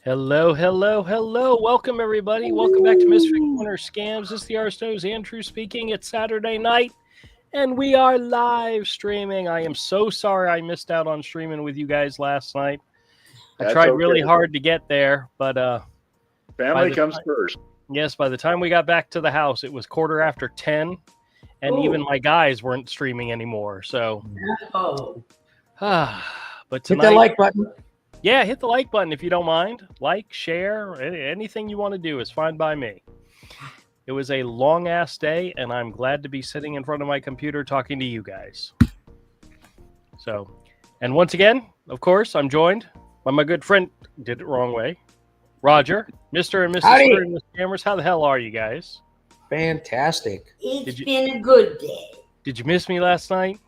Hello, hello, hello. Welcome, everybody. Welcome back to Misfit Corner Scams. This is the Aristo's Andrew speaking. It's Saturday night, and we are live streaming. I am so sorry I missed out on streaming with you guys last night. I tried really hard to get there, but family comes first. Yes, by the time we got back to the house, it was 10:15, and even my guys weren't streaming anymore. So, but tonight, hit the like button. Yeah, hit the like button if you don't mind. Like, share, anything you want to do is fine by me. It was a long-ass day, and I'm glad to be sitting in front of my computer talking to you guys. So, and once again, of course, I'm joined by my good friend, did it wrong way, Roger, Mr. and Mrs. Screwing the Scammers. How the hell are you guys? Fantastic. It's been a good day. Did you miss me last night?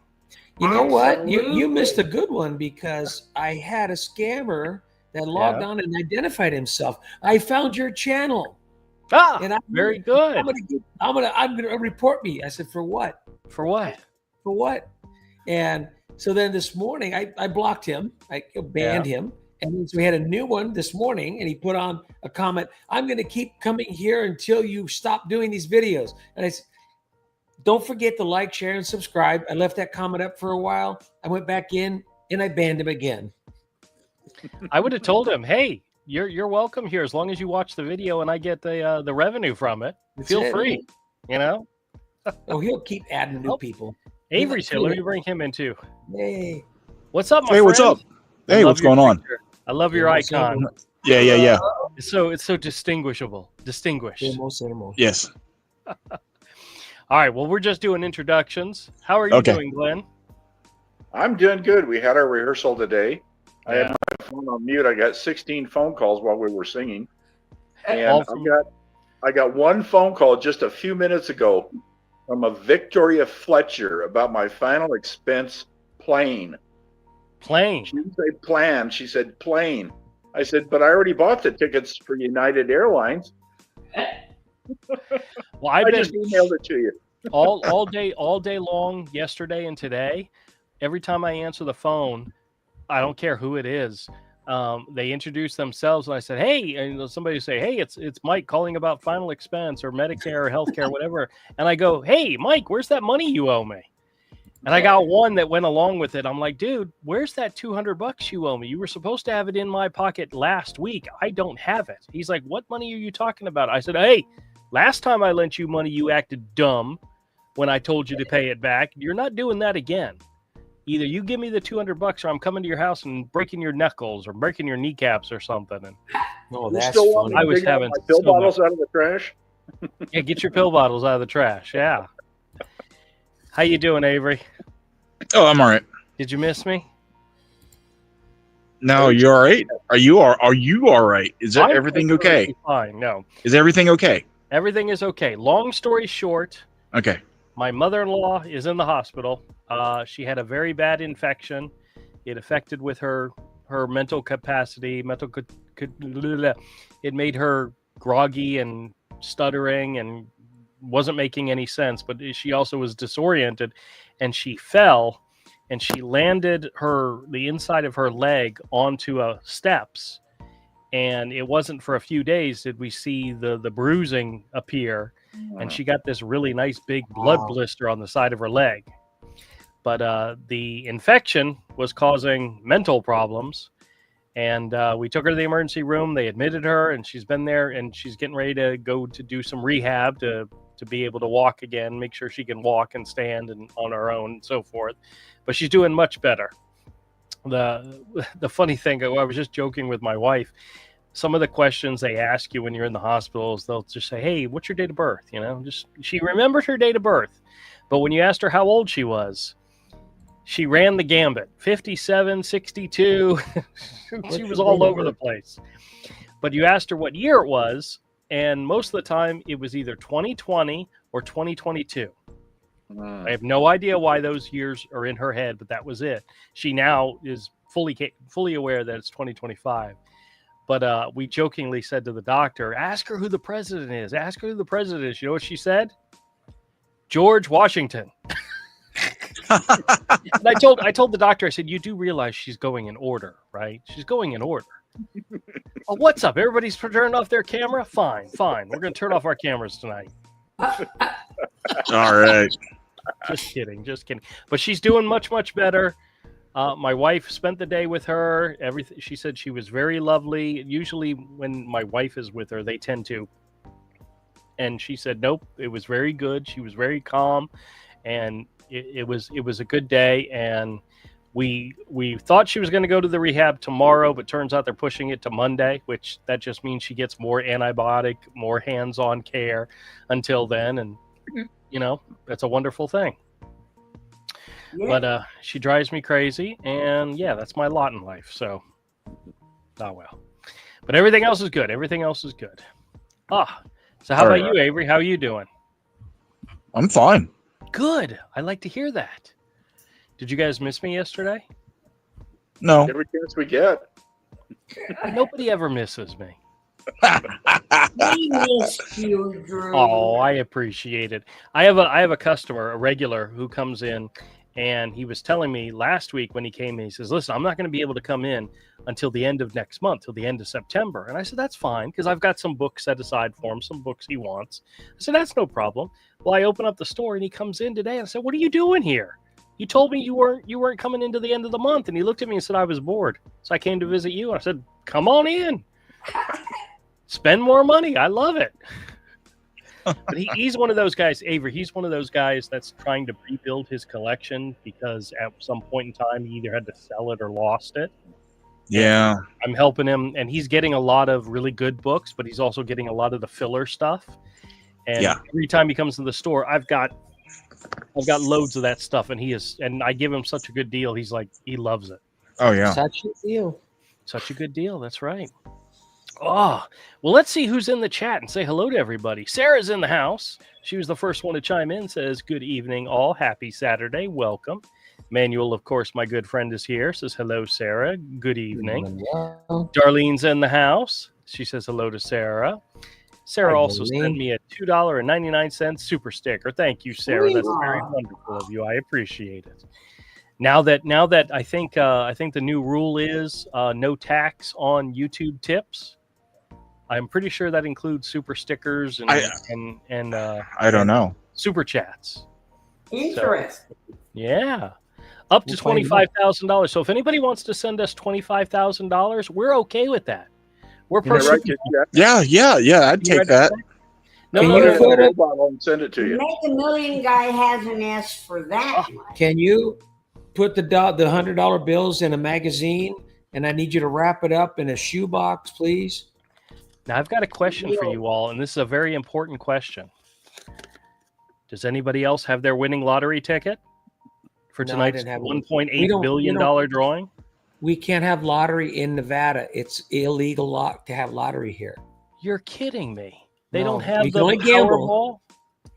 You know what? You missed a good one because I had a scammer that logged on and identified himself. I found your channel. And very good. I'm gonna report me. I said, for what? For what? For what? And so then this morning I blocked him. I banned him. And so we had a new one this morning, and he put on a comment, "I'm going to keep coming here until you stop doing these videos." And I said, don't forget to like, share, and subscribe. I left that comment up for a while. I went back in, and I banned him again. I would have told him, "Hey, you're welcome here as long as you watch the video and I get the revenue from it. Feel free." You know. Oh, he'll keep adding new people. Avery's here. Let me bring him in too. Hey, what's up, my friend? Hey, what's up? Hey, what's going on? I love your icon. Yeah. It's so distinguished. Yes. All right. Well, we're just doing introductions. How are you doing, Glenn? I'm doing good. We had our rehearsal today. I had my phone on mute. I got 16 phone calls while we were singing. And I got one phone call just a few minutes ago from a Victoria Fletcher about my final expense plane. Plane? She didn't say plan. She said plane. I said, but I already bought the tickets for United Airlines. Well, I just emailed it to you. all day long, yesterday and today. Every time I answer the phone, I don't care who it is. They introduce themselves, and I said, "Hey," and somebody say, "Hey, it's Mike calling about final expense or Medicare or healthcare, whatever." And I go, "Hey, Mike, where's that money you owe me?" And I got one that went along with it. I'm like, "Dude, where's that $200 you owe me? You were supposed to have it in my pocket last week. I don't have it." He's like, "What money are you talking about?" I said, "Hey, last time I lent you money, you acted dumb when I told you to pay it back. You're not doing that again. Either you give me the $200 or I'm coming to your house and breaking your knuckles or breaking your kneecaps or something." And that's funny. I was having my pill bottles out of the trash. Yeah, get your pill bottles out of the trash. Yeah. How you doing, Avery? Oh, I'm all right. Did you miss me? No, you're all right. Are you all right? Is that everything okay? Fine. No. Is everything okay? Everything is okay. Long story short. Okay. My mother-in-law is in the hospital. She had a very bad infection. It affected with her mental capacity. It made her groggy and stuttering and wasn't making any sense. But she also was disoriented, and she fell, and she landed the inside of her leg onto steps. And it wasn't for a few days did we see the bruising appear. And she got this really nice big blood blister on the side of her leg. But the infection was causing mental problems. And we took her to the emergency room. They admitted her, and she's been there, and she's getting ready to go to do some rehab to be able to walk again, make sure she can walk and stand and on her own and so forth. But she's doing much better. The funny thing, I was just joking with my wife. Some of the questions they ask you when you're in the hospitals, they'll just say, "Hey, what's your date of birth?" You know, she remembered her date of birth. But when you asked her how old she was, she ran the gambit. 57, 62. She was all over the place. But you asked her what year it was, and most of the time it was either 2020 or 2022. I have no idea why those years are in her head, but that was it. She now is fully aware that it's 2025. But we jokingly said to the doctor, "Ask her who the president is. Ask her who the president is." You know what she said? George Washington. And I told the doctor, I said, "You do realize she's going in order, right? She's going in order." Oh, what's up? Everybody's turned off their camera? Fine. We're going to turn off our cameras tonight. All right. Just kidding. But she's doing much, much better. My wife spent the day with her. Everything. She said she was very lovely. Usually when my wife is with her, they tend to. And she said, nope, it was very good. She was very calm. And it was a good day. And we thought she was going to go to the rehab tomorrow, but turns out they're pushing it to Monday, which that just means she gets more antibiotic, more hands-on care until then. And, that's a wonderful thing. Yeah. But she drives me crazy, and yeah, that's my lot in life. So, well. But everything else is good. So how about you, Avery? How are you doing? I'm fine. Good. I like to hear that. Did you guys miss me yesterday? No. Every chance we get. Nobody ever misses me. We missed you, Drew. Oh, I appreciate it. I have a customer, a regular, who comes in, and he was telling me last week when he came in, he says, listen, I'm not going to be able to come in until the end of next month, till the end of September. And I said, that's fine, because I've got some books set aside for him, some books he wants. I said, that's no problem. Well, I open up the store, and he comes in today, and I said, what are you doing here? You told me you weren't coming into the end of the month. And he looked at me and said, I was bored. So I came to visit you. And I said, come on in. Spend more money. I love it. But he's one of those guys, Avery, he's one of those guys that's trying to rebuild his collection because at some point in time, he either had to sell it or lost it. Yeah. And I'm helping him, and he's getting a lot of really good books, but he's also getting a lot of the filler stuff. And every time he comes to the store, I've got loads of that stuff, and I give him such a good deal. He's like, he loves it. Oh, yeah. Such a deal. Such a good deal. That's right. Oh, well, let's see who's in the chat and say hello to everybody. Sarah's in the house. She was the first one to chime in, says, good evening, all. Happy Saturday. Welcome. Manuel, of course, my good friend, is here. Says, hello, Sarah. Good evening. Hello. Darlene's in the house. She says hello to Sarah. Sarah also sent me a $2.99 super sticker. Thank you, Sarah. That's very wonderful of you. I appreciate it. Now that I think the new rule is no tax on YouTube tips. I'm pretty sure that includes super stickers and I don't know. Super chats. Interesting. So, yeah. Up to $25,000. So if anybody wants to send us $25,000, we're okay with that. We're personally. Yeah. I'd take that. No, send it to you. Make a Million guy hasn't asked for that much. Can you put the $100 bills in a magazine, and I need you to wrap it up in a shoebox, please? Now I've got a question for you all, and this is a very important question. Does anybody else have their winning lottery ticket for tonight's $1.8 billion drawing? We can't have lottery in Nevada. It's illegal to have lottery here. You're kidding me. They don't have we the can only Powerball?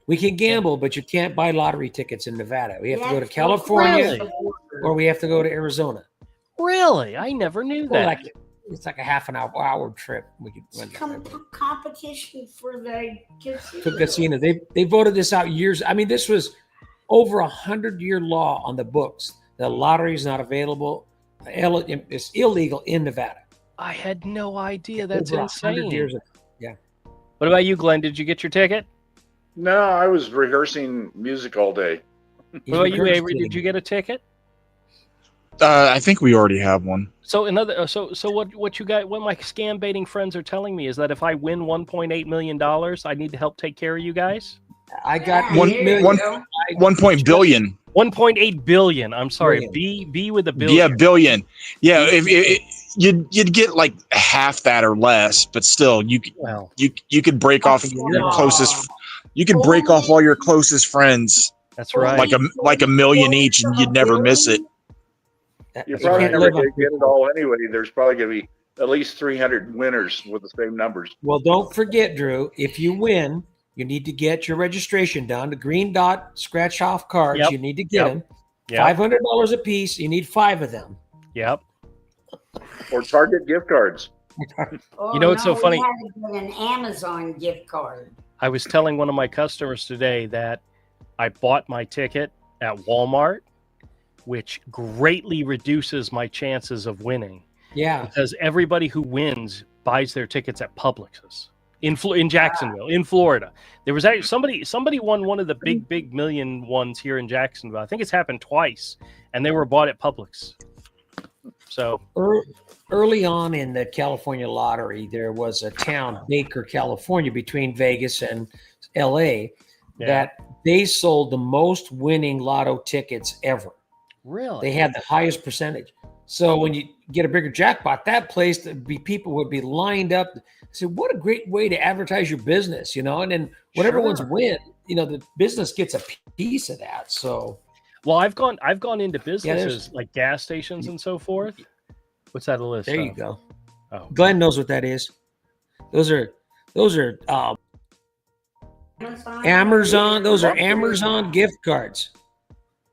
We can gamble, but you can't buy lottery tickets in Nevada. We have to go to California or we have to go to Arizona. Really? I never knew that. It's like a half an hour trip. We could win competition for the casino. For casino. They voted this out years. I mean, this was over 100-year law on the books. The lottery is not available. It's illegal in Nevada. I had no idea. That's over insane. 100 years ago. Yeah. What about you, Glenn? Did you get your ticket? No, I was rehearsing music all day. What about you, Avery? Did you get a ticket? I think we already have one. So what you got? What my scam baiting friends are telling me is that if I win $1.8 million, I need to help take care of you guys. I got $1 billion. 1.8 billion. I'm sorry, B with a billion. Yeah, billion. Yeah, if you'd get like half that or less, but still, you could break off your closest. You could break off all your closest friends. That's right. Like a million each, and you'd never miss it. You're probably never going to get it all anyway. There's probably going to be at least 300 winners with the same numbers. Well, don't forget, Drew, if you win, you need to get your registration done. The green dot scratch off cards, you need to get them. $500 a piece. You need 5 of them. Yep. Or Target gift cards. You know what's so funny? We had to get an Amazon gift card. I was telling one of my customers today that I bought my ticket at Walmart, which greatly reduces my chances of winning. Yeah. Because everybody who wins buys their tickets at Publix's in Jacksonville, in Florida. There was actually somebody won one of the big million ones here in Jacksonville. I think it's happened twice, and they were bought at Publix. So early on in the California lottery, there was a town, Baker, California, between Vegas and LA, that they sold the most winning lotto tickets ever. Really? They had the highest percentage. So when you get a bigger jackpot, that place, people would be lined up. So what a great way to advertise your business, you know? And then whatever ones win, you know, the business gets a piece of that. So, well, I've gone into businesses like gas stations and so forth. What's that a list? There you go. Oh, Glenn knows what that is. Those are Amazon. Those are Amazon gift cards.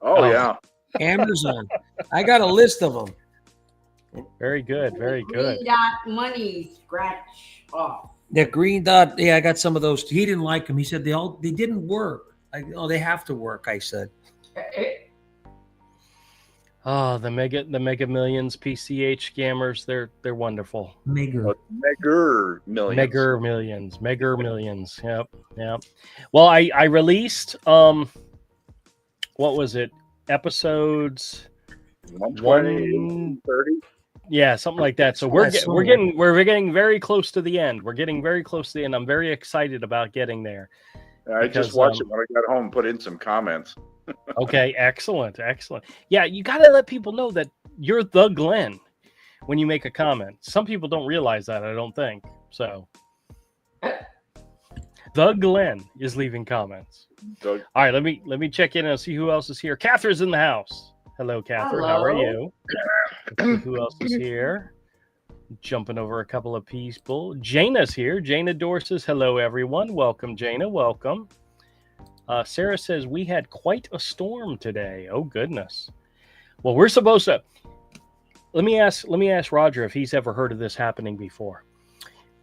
Oh yeah, Amazon. I got a list of them. Very good. Very good. Green dot money scratch off. The green dot. Yeah, I got some of those. He didn't like them. He said they didn't work. They have to work. I said. Oh, the Mega Millions PCH scammers, they're wonderful. Mega Millions. Yep. Well, I released what was it? Episodes 120, 30. Yeah, something like that. So we're getting very close to the end. We're getting very close to the end. I'm very excited about getting there. I just watched it when I got home. Put in some comments. Okay, excellent. Yeah, you got to let people know that you're the Glenn when you make a comment. Some people don't realize that, I don't think. So, the Glenn is leaving comments. All right, let me check in and see who else is here. Catherine's in the house. Hello, Catherine. Hello. How are you? Let's see who else is here. Jumping over a couple of people. Jana's here. Jana Dorr says, hello, everyone. Welcome, Jana. Welcome. Sarah says, we had quite a storm today. Oh, goodness. Well, we're supposed to... Let me ask Roger if he's ever heard of this happening before.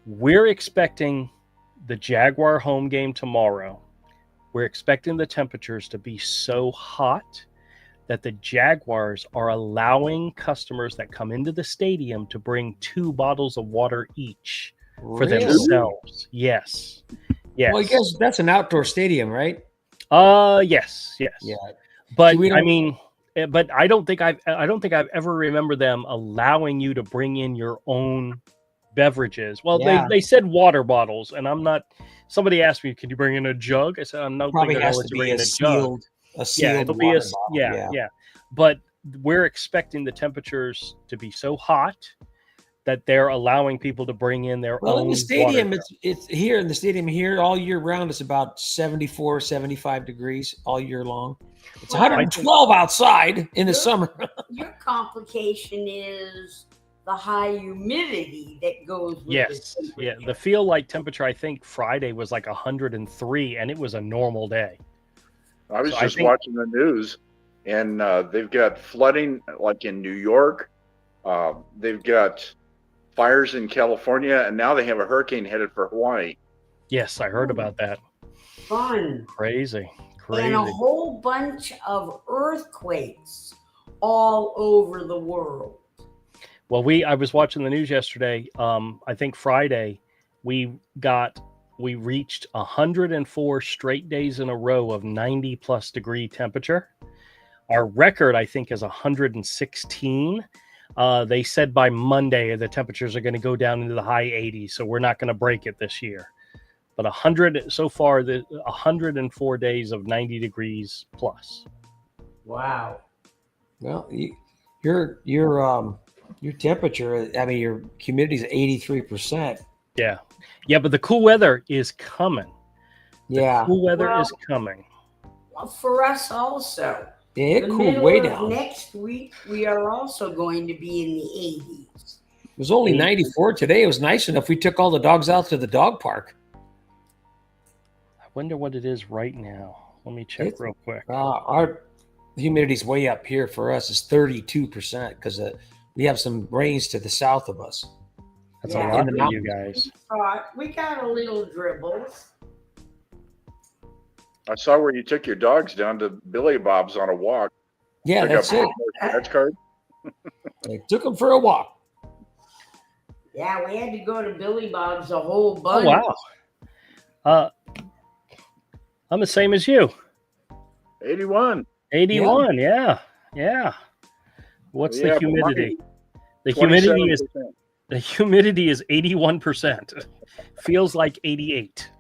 We're expecting the Jaguar home game tomorrow. We're expecting the temperatures to be so hot that the Jaguars are allowing customers that come into the stadium to bring 2 bottles of water each for themselves. Yes. Well, I guess that's an outdoor stadium, right? Yes. Yeah. But I mean, but I don't think I've ever remembered them allowing you to bring in your own beverages. Well, they said water bottles, and I'm not. Somebody asked me, "Could you bring in a jug?" I said, "I'm not going to let you bring in a jug." It'll be a yeah. But we're expecting the temperatures to be so hot that they're allowing people to bring in their own. Well, in the stadium, water. it's here in the stadium here all year round. It's about 74, 75 degrees all year long. It's 112 outside in the summer. Your complication is the high humidity that goes with Yes. Yeah. The feel like temperature, I think Friday was like 103, and it was a normal day. I was just watching the news, and they've got flooding like in New York. They've got fires in California, and now they have a hurricane headed for Hawaii. Yes, I heard about that. Fun. Crazy. And a whole bunch of earthquakes all over the world. Well, I was watching the news yesterday. I think Friday we reached 104 straight days in a row of 90 plus degree temperature. Our record, I think, is 116. They said by Monday the temperatures are going to go down into the high 80s, so we're not going to break it this year. But 100 so far, 104 days of 90 degrees plus. Wow. Well, your temperature, I mean, your humidity is 83%. Yeah, but the cool weather is coming. Cool weather is coming. Well, for us also. Yeah, it cooled way down. Next week, we are also going to be in the 80s. It was only 94 today. It was nice enough. We took all the dogs out to the dog park. I wonder what it is right now. Let me check real quick. Our humidity's way up here for us is 32% because we have some rains to the south of us. That's a lot for you guys. We got a little dribbles. I saw where you took your dogs down to Billy Bob's on a walk. Yeah, that's it. Scratch card. I took them for a walk. Yeah, we had to go to Billy Bob's a whole bunch. Oh, wow. I'm the same as you. 81. 81. Yeah. Yeah. What's the humidity? The humidity is 81%. Feels like 88.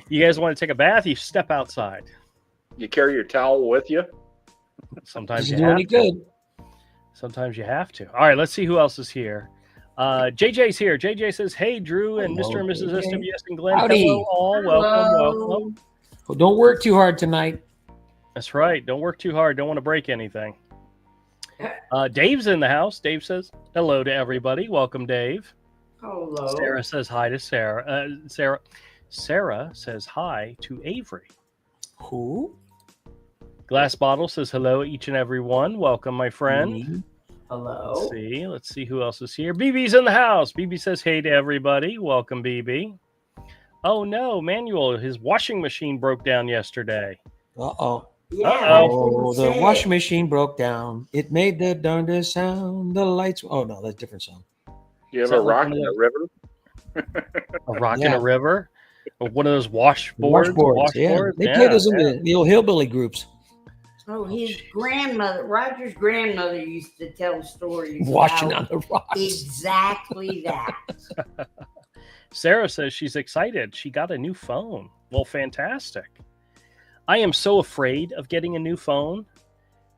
You guys want to take a bath? You step outside. You carry your towel with you? Sometimes you do have any to. good. Sometimes you have to. All right, let's see who else is here. JJ's here. JJ says, "Hey, Drew and Hello, Mr. and Mrs. JJ. SWS and Glenn. Howdy. Hello, all. Welcome, welcome." Well, don't work too hard tonight. That's right. Don't work too hard. Don't want to break anything. Dave's in the house. Dave says, "Hello to everybody. Welcome, Dave." Hello. Sarah says hi to Sarah. Sarah says hi to Avery. Who? Glass Bottle says hello, each and every one. Welcome, my friend. Mm-hmm. Hello. Let's see who else is here. BB's in the house. BB says hey to everybody. Welcome, BB. Oh no, Manuel, his washing machine broke down yesterday. Uh-oh. Yeah. Oh, the washing machine broke down. It made the darndest sound. The lights. Oh no, that's a different song. You have a rock in the river? A rock in a river? Or one of those washboards? Yeah. They play those in the old hillbilly groups. Oh, his grandmother, Roger's grandmother, used to tell stories. Washing on the rocks. Exactly that. Sarah says she's excited. She got a new phone. Well, fantastic. I am so afraid of getting a new phone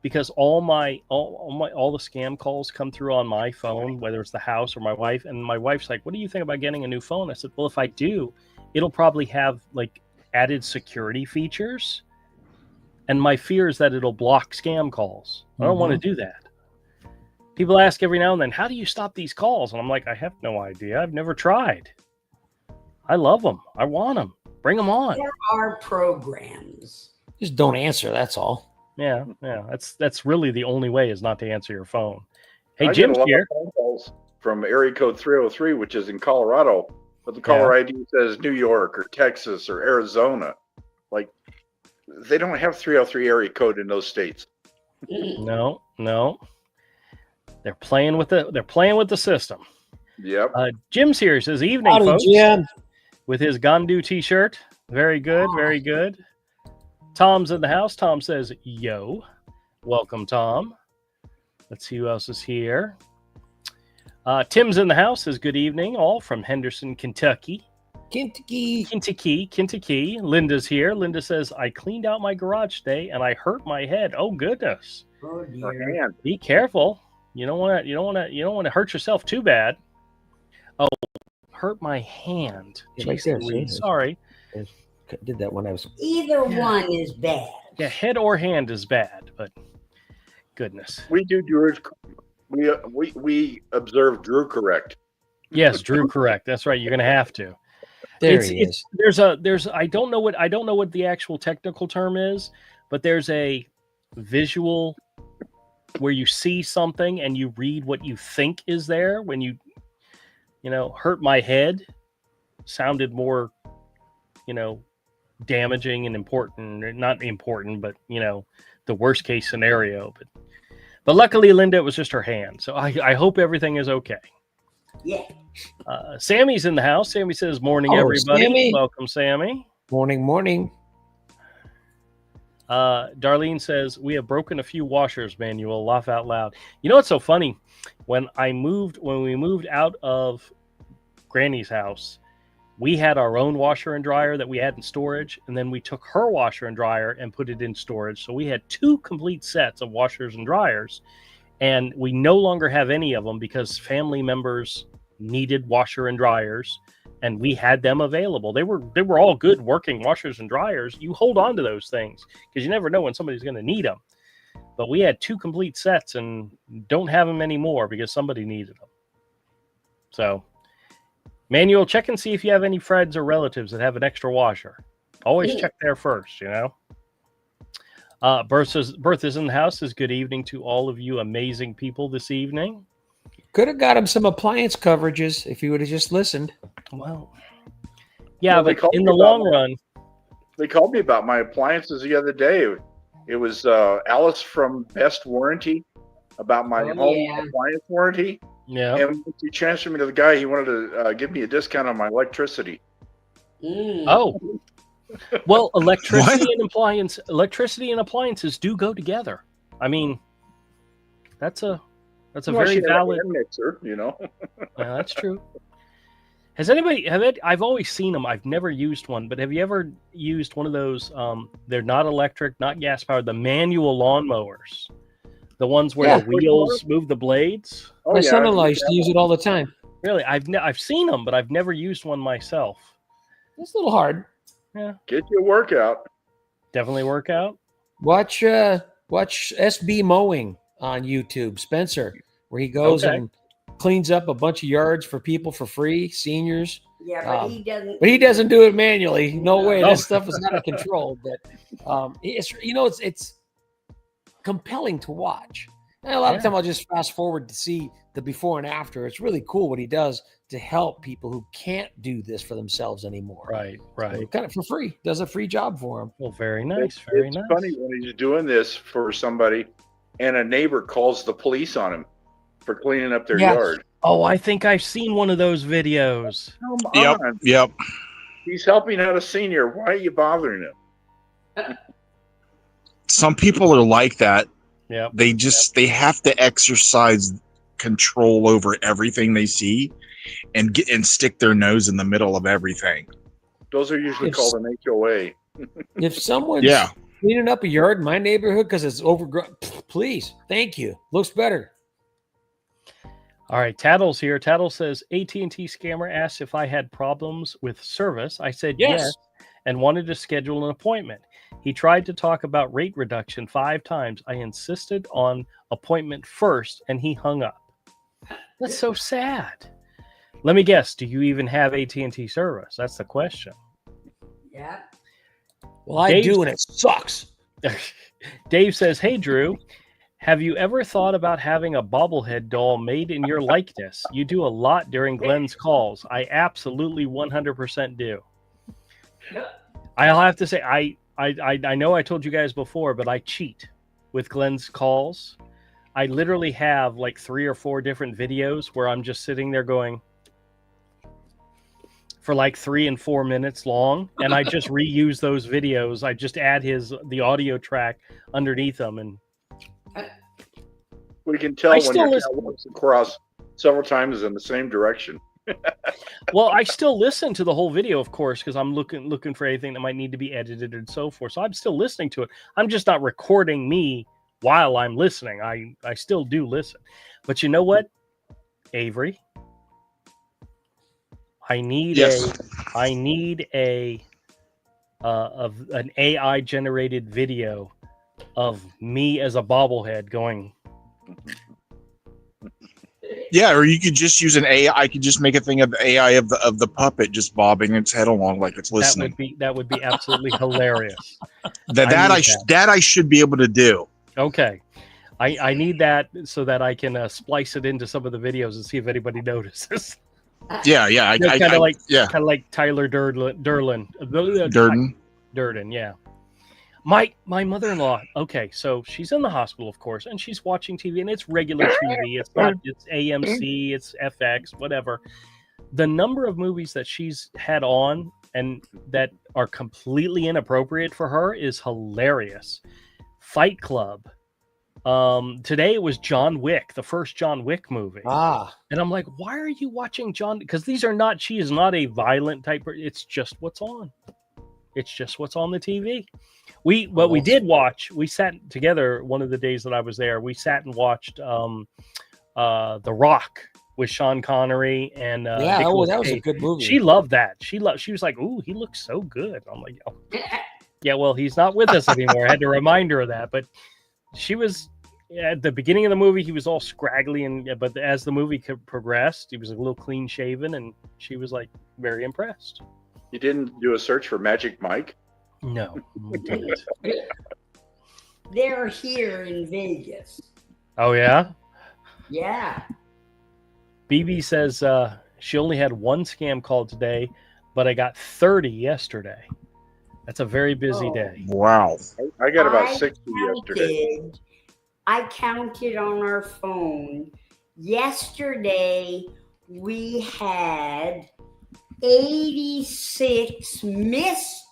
because all the scam calls come through on my phone, whether it's the house or my wife. And my wife's like, "What do you think about getting a new phone?" I said, "Well, if I do, it'll probably have like added security features. And my fear is that it'll block scam calls. I don't want to do that." People ask every now and then, "How do you stop these calls?" And I'm like, I have no idea. I've never tried. I love them. I want them. Bring them on. There are programs. Just don't answer. That's all. Yeah. That's really the only way, is not to answer your phone. Hey, I Jim's get a lot here. of phone calls from area code 303, which is in Colorado, but the caller ID says New York or Texas or Arizona. Like, they don't have 303 area code in those states. No. They're playing with the system. Yep. Jim's here. He says, "Evening, Howdy, folks." Jim. With his Gandu t-shirt. Very good, very good. Tom's in the house. Tom says, "Yo." Welcome, Tom. Let's see who else is here. Tim's in the house. Says, "Good evening, all from Henderson, Kentucky." Kentucky. Linda's here. Linda says, "I cleaned out my garage today and I hurt my head." Oh goodness. Oh dear. Be careful. You don't want to hurt yourself too bad. Oh, hurt my hand. Right there, sorry. Did that when I was. Either one is bad. Yeah, head or hand is bad, but goodness. We do Drew. We observe Drew correct. Yes, Drew correct. That's right. You're going to have to. He is. There's I don't know what the actual technical term is, but there's a visual where you see something and you read what you think is there. When you hurt my head sounded more, damaging and important, not important, but the worst case scenario. But luckily, Linda, it was just her hand. So I hope everything is okay. Yeah. Sammy's in the house. Sammy says, "Morning, everybody." Sammy. Welcome, Sammy. Morning. Darlene says, "We have broken a few washers, Manuel. Laugh out loud." You know what's so funny? When we moved out of Granny's house, we had our own washer and dryer that we had in storage, and then we took her washer and dryer and put it in storage. So we had 2 complete sets of washers and dryers, and we no longer have any of them because family members needed washer and dryers, and we had them available. They were all good working washers and dryers. You hold on to those things because you never know when somebody's going to need them. But we had 2 complete sets and don't have them anymore because somebody needed them. So, Manuel, check and see if you have any friends or relatives that have an extra washer. Always check there first, Berth is in the house. Says, "Good evening to all of you amazing people this evening." Could have got him some appliance coverages if he would have just listened. Well, yeah, but in the long run. They called me about my appliances the other day. It was Alice from Best Warranty about my home appliance warranty. Yeah. And once he transferred me to the guy, he wanted to give me a discount on my electricity. Oh. Well, electricity and appliances do go together. I mean, that's a very valid mixer, you know. Yeah, that's true. Has anybody I've always seen them. I've never used one, but have you ever used one of those? They're not electric, not gas powered. The manual lawnmowers, the ones where the wheels move the blades. My son-in-law used to use it all the time. Really, I've seen them, but I've never used one myself. It's a little hard. Yeah, get you a workout. Definitely work out. Watch SB Mowing on YouTube, Spencer, where he goes and cleans up a bunch of yards for people for free, seniors. Yeah, but he doesn't. But he doesn't do it manually. No way. That stuff is out of control. But it's compelling to watch. And a lot of time I'll just fast forward to see the before and after. It's really cool what he does to help people who can't do this for themselves anymore. Right. So kind of for free. Does a free job for him. Well, very nice. Very nice. It's funny when he's doing this for somebody and a neighbor calls the police on him for cleaning up their yard. Oh, I think I've seen one of those videos. Come on. Yep. He's helping out a senior. Why are you bothering him? Some people are like that. Yeah. They have to exercise control over everything they see and stick their nose in the middle of everything. Those are usually called an HOA. If someone's cleaning up a yard in my neighborhood because it's overgrown, please, thank you. Looks better. All right, Tattle's here. Tattle says, AT&T scammer asked if I had problems with service. I said yes and wanted to schedule an appointment. He tried to talk about rate reduction 5 times. I insisted on appointment first, and he hung up. That's so sad. Let me guess. Do you even have AT&T service? That's the question. Yeah. Well, I do, and it sucks. Dave says, hey, Drew, have you ever thought about having a bobblehead doll made in your likeness? You do a lot during Glenn's calls. I absolutely 100% do. I'll have to say, I know I told you guys before, but I cheat with Glenn's calls. I literally have like 3 or 4 different videos where I'm just sitting there going for like 3 and 4 minutes long, and I just reuse those videos. I just add the audio track underneath them, and we can tell when your cat walks across several times in the same direction. Well, I still listen to the whole video, of course, because I'm looking for anything that might need to be edited and so forth. So I'm still listening to it. I'm just not recording me while I'm listening. I still do listen. But you know what, Avery? I need an AI generated video of me as a bobblehead going. Yeah, or you could just use an AI. I could just make a thing of the AI of the puppet just bobbing its head along like it's listening. That would be absolutely hilarious. That I should be able to do. Okay. I need that so that I can splice it into some of the videos and see if anybody notices. Yeah. Kind of like Tyler Durden, yeah. My mother-in-law, okay, so she's in the hospital, of course, and she's watching TV, and it's regular TV. It's AMC, it's FX, whatever. The number of movies that she's had on and that are completely inappropriate for her is hilarious. Fight Club. Today it was John Wick, the first John Wick movie. And I'm like, why are you watching John? Because she is not a violent type. It's just what's on. It's just what's on the TV. We did watch. We sat together one of the days that I was there. We sat and watched The Rock with Sean Connery and that was a good movie. She loved that. She was like, "Ooh, he looks so good." I'm like, oh. Yeah, well, he's not with us anymore. I had to remind her of that, but she was at the beginning of the movie. He was all scraggly, but as the movie progressed, he was a little clean shaven, and she was like very impressed. You didn't do a search for Magic Mike? No, we didn't. They're here in Vegas. Oh yeah. Yeah. BB says she only had 1 scam call today, but I got 30 yesterday. That's a very busy day. Wow. I got about 60 yesterday. I counted on our phone Yesterday, we had 86 missed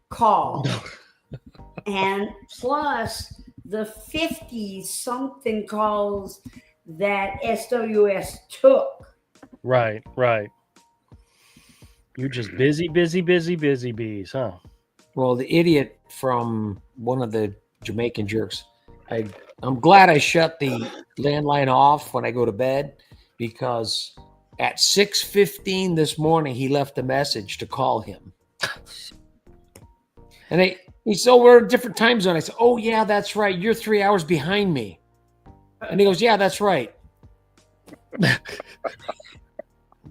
calls. And plus the 50-something calls that SWS took. Right. You're just busy bees, huh? Well, the idiot from one of the Jamaican jerks, I'm glad I shut the landline off when I go to bed, because at 6:15 this morning, he left a message to call him. And he said, oh, we're in a different time zone. I said, oh, yeah, that's right. You're 3 hours behind me. And he goes, yeah, that's right. They're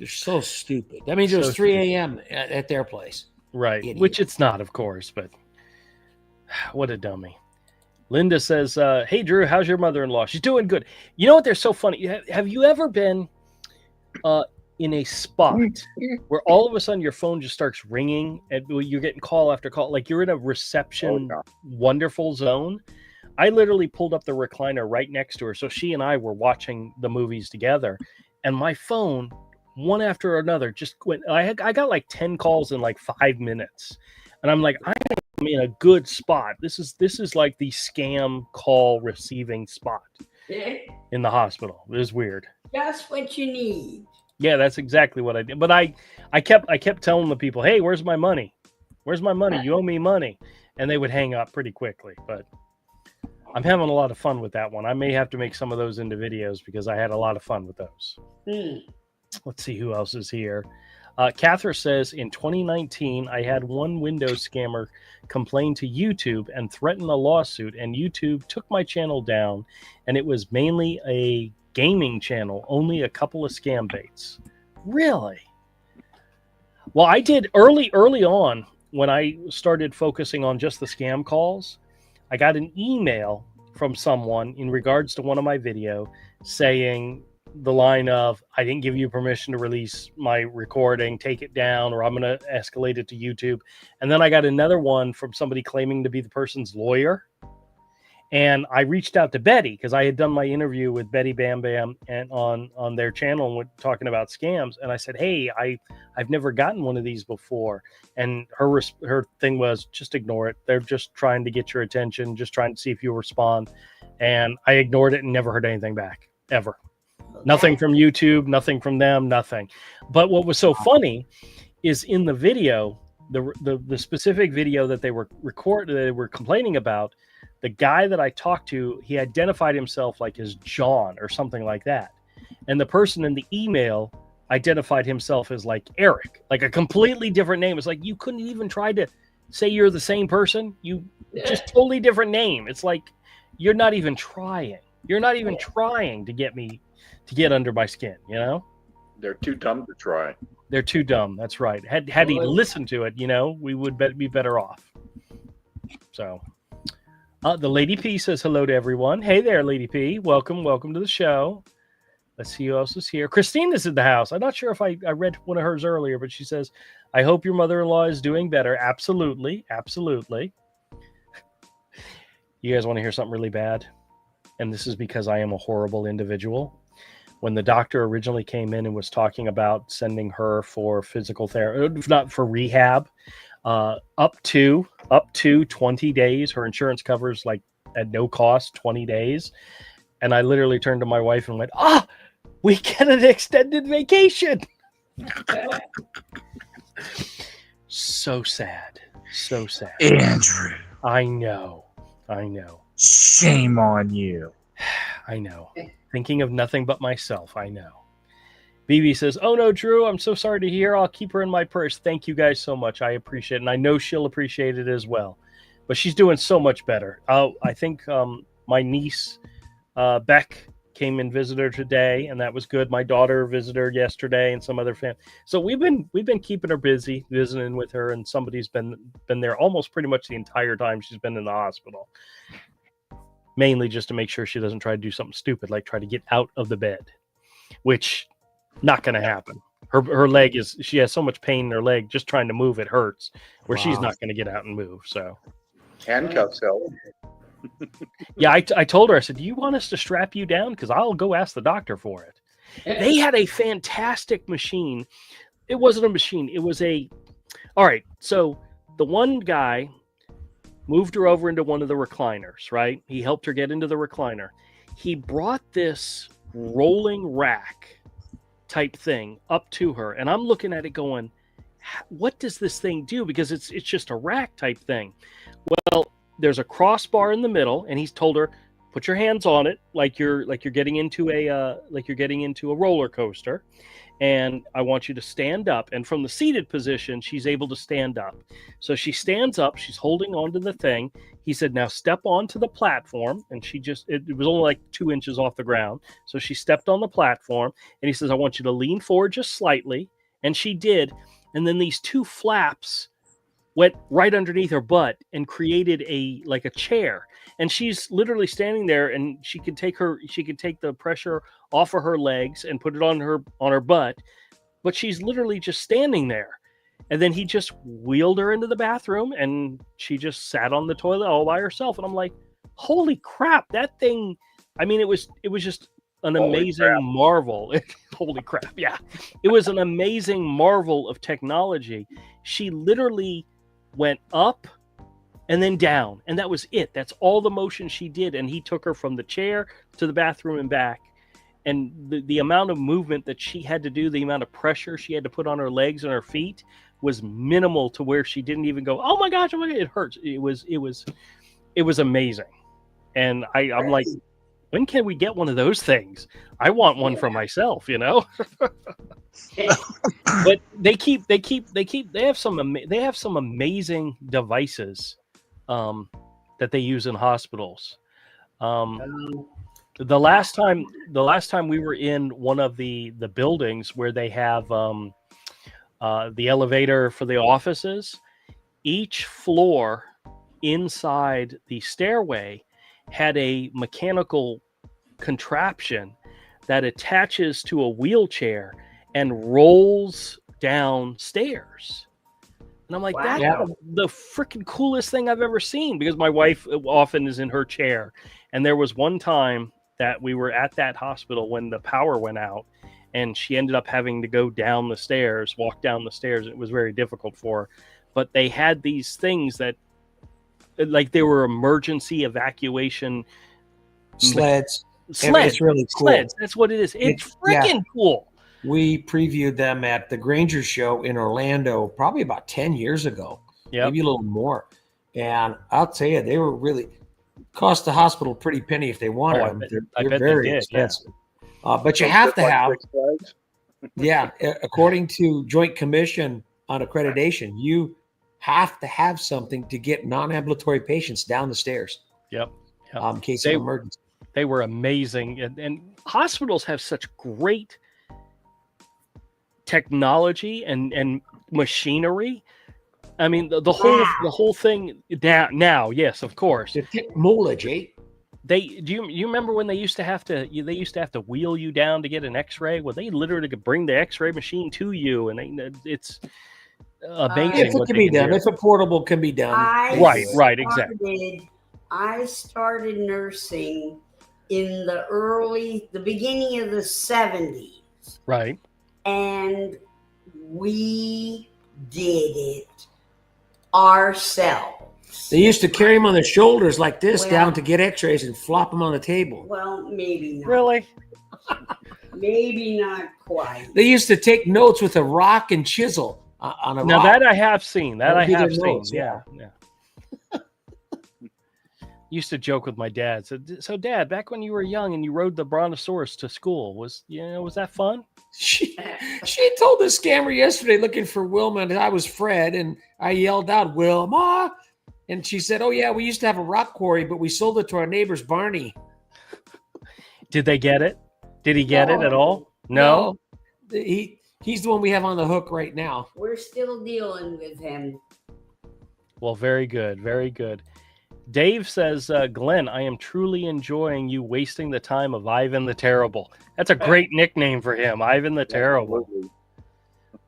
so stupid. That means it was 3 a.m. at their place. Right. Idiot. Which it's not, of course, but what a dummy. Linda says, hey, Drew, how's your mother-in-law? She's doing good. You know what? They're so funny. Have you ever been in a spot where all of a sudden your phone just starts ringing and you're getting call after call, like you're in a reception wonderful zone? I literally pulled up the recliner right next to her, so she and I were watching the movies together, and my phone, one after another, just went. I got like 10 calls in like 5 minutes, and I'm like, I'm in a good spot. This is like the scam call receiving spot in the hospital. It was weird. Just what you need. Yeah, that's exactly what I did. But I kept telling the people, hey, where's my money? Where's my money? You owe me money. And they would hang up pretty quickly. But I'm having a lot of fun with that one. I may have to make some of those into videos because I had a lot of fun with those. Let's see who else is here. Catherine says, in 2019, I had one Windows scammer complain to YouTube and threaten a lawsuit, and YouTube took my channel down, and it was mainly a gaming channel, only a couple of scam baits. Really? Well, I did early on when I started focusing on just the scam calls. I got an email from someone in regards to one of my video saying the line of, I didn't give you permission to release my recording, take it down, or I'm going to escalate it to YouTube. And then I got another one from somebody claiming to be the person's lawyer. And I reached out to Betty because I had done my interview with Betty Bam Bam and on their channel and talking about scams. And I said, hey, I've never gotten one of these before. And her thing was, just ignore it. They're just trying to get your attention, just trying to see if you respond. And I ignored it and never heard anything back, ever. Okay. Nothing from YouTube, nothing from them, nothing. But what was so funny is in the video, the specific video that they were complaining about, the guy that I talked to, he identified himself like as John or something like that. And the person in the email identified himself as like Eric, like a completely different name. It's like, you couldn't even try to say you're the same person. You just totally different name. It's like, you're not even trying. You're not even trying to get me to get under my skin, you know? They're too dumb to try. They're too dumb. That's right. Had he listened to it, you know, we would be better off. So... the Lady P says hello to everyone. Hey there, Lady P. Welcome to the show. Let's see who else is here. Christine is in the house. I'm not sure if I read one of hers earlier, but she says, I hope your mother-in-law is doing better. Absolutely. Absolutely. You guys want to hear something really bad? And this is because I am a horrible individual. When the doctor originally came in and was talking about sending her for physical therapy, not for rehab, up to 20 days. Her insurance covers like at no cost 20 days. And I literally turned to my wife and went, we get an extended vacation. So sad. So sad. Andrew. I know. Shame on you. I know. Thinking of nothing but myself. I know. BB says, oh no, Drew, I'm so sorry to hear. I'll keep her in my purse. Thank you guys so much. I appreciate it. And I know she'll appreciate it as well. But she's doing so much better. I think my niece, Beck, came and visited her today, and that was good. My daughter visited her yesterday and some other family. So we've been keeping her busy, visiting with her, and somebody's been there almost pretty much the entire time she's been in the hospital. Mainly just to make sure she doesn't try to do something stupid, like try to get out of the bed, which... not going to happen. Her leg she has so much pain in her leg, just trying to move, it hurts, where she's not going to get out and move. So handcuffs help. Yeah, I told her, I said, do you want us to strap you down? Because I'll go ask the doctor for it. They had a fantastic machine. It wasn't a machine. It was all right. So the one guy moved her over into one of the recliners, right? He helped her get into the recliner. He brought this rolling rack type thing up to her. And I'm looking at it going, what does this thing do? Because it's just a rack type thing. Well, there's a crossbar in the middle, and he's told her, put your hands on it like you're getting into a roller coaster, and I want you to stand up. And from the seated position, she's able to stand up. So she stands up, she's holding onto the thing. He said, now step onto the platform, and it was only like 2 inches off the ground. So she stepped on the platform, and he says, I want you to lean forward just slightly, and she did. And then these 2 flaps went right underneath her butt and created a chair. And she's literally standing there, and she could take the pressure off of her legs and put it on her butt, but she's literally just standing there. And then he just wheeled her into the bathroom, and she just sat on the toilet all by herself. And I'm like, holy crap, that thing. I mean, it was just an amazing marvel. Holy crap. Yeah. It was an amazing marvel of technology. She literally went up and then down, and that was it. That's all the motion she did. And he took her from the chair to the bathroom and back. And the amount of movement that she had to do, the amount of pressure she had to put on her legs and her feet was minimal, to where she didn't even go, oh my gosh, it hurts. It was amazing. And I'm like, when can we get one of those things? I want one for myself, But they have some amazing devices that they use in hospitals. The last time we were in one of the buildings where they have the elevator for the offices, each floor inside the stairway had a mechanical contraption that attaches to a wheelchair and rolls down stairs. And I'm like, wow. That's the freaking coolest thing I've ever seen, because my wife often is in her chair. And there was one time that we were at that hospital when the power went out, and she ended up having to go down the stairs, walk down the stairs. It was very difficult for her. But they had these things that, like, they were emergency evacuation sleds. It's really cool. Sleds. That's what it is. It's freaking cool. We previewed them at the Granger show in Orlando probably about 10 years ago, maybe a little more. And I'll tell you, they were really cost the hospital a pretty penny if they wanted them. They're very expensive. But you have to have, according to Joint Commission on Accreditation, you have to have something to get non-ambulatory patients down the stairs. Yep. In case of emergency. They were amazing. And hospitals have such great technology and machinery. I mean, the whole thing now, yes, of course. The technology. Do you remember when they used to have to wheel you down to get an X-ray? Well, they literally could bring the X-ray machine to you, and it's amazing. If it can be done, if a portable can be done, right, exactly. I started nursing in the beginning of the 70s, right, and we did it ourselves. They used to carry them on their shoulders like this down to get X-rays and flop them on the table. Well, maybe not. Really? Maybe not quite. They used to take notes with a rock and chisel on a rock. Now that I have seen. Notes, yeah. Used to joke with my dad. So Dad, back when you were young and you rode the Brontosaurus to school, was that fun? She told the scammer yesterday looking for Wilma, and I was Fred, and I yelled out, Wilma. And she said, oh, yeah, we used to have a rock quarry, but we sold it to our neighbor's Barney. Did they get it? Did he get it at all? No. He's the one we have on the hook right now. We're still dealing with him. Well, very good. Very good. Dave says, Glenn, I am truly enjoying you wasting the time of Ivan the Terrible. That's a great nickname for him, Ivan the Terrible.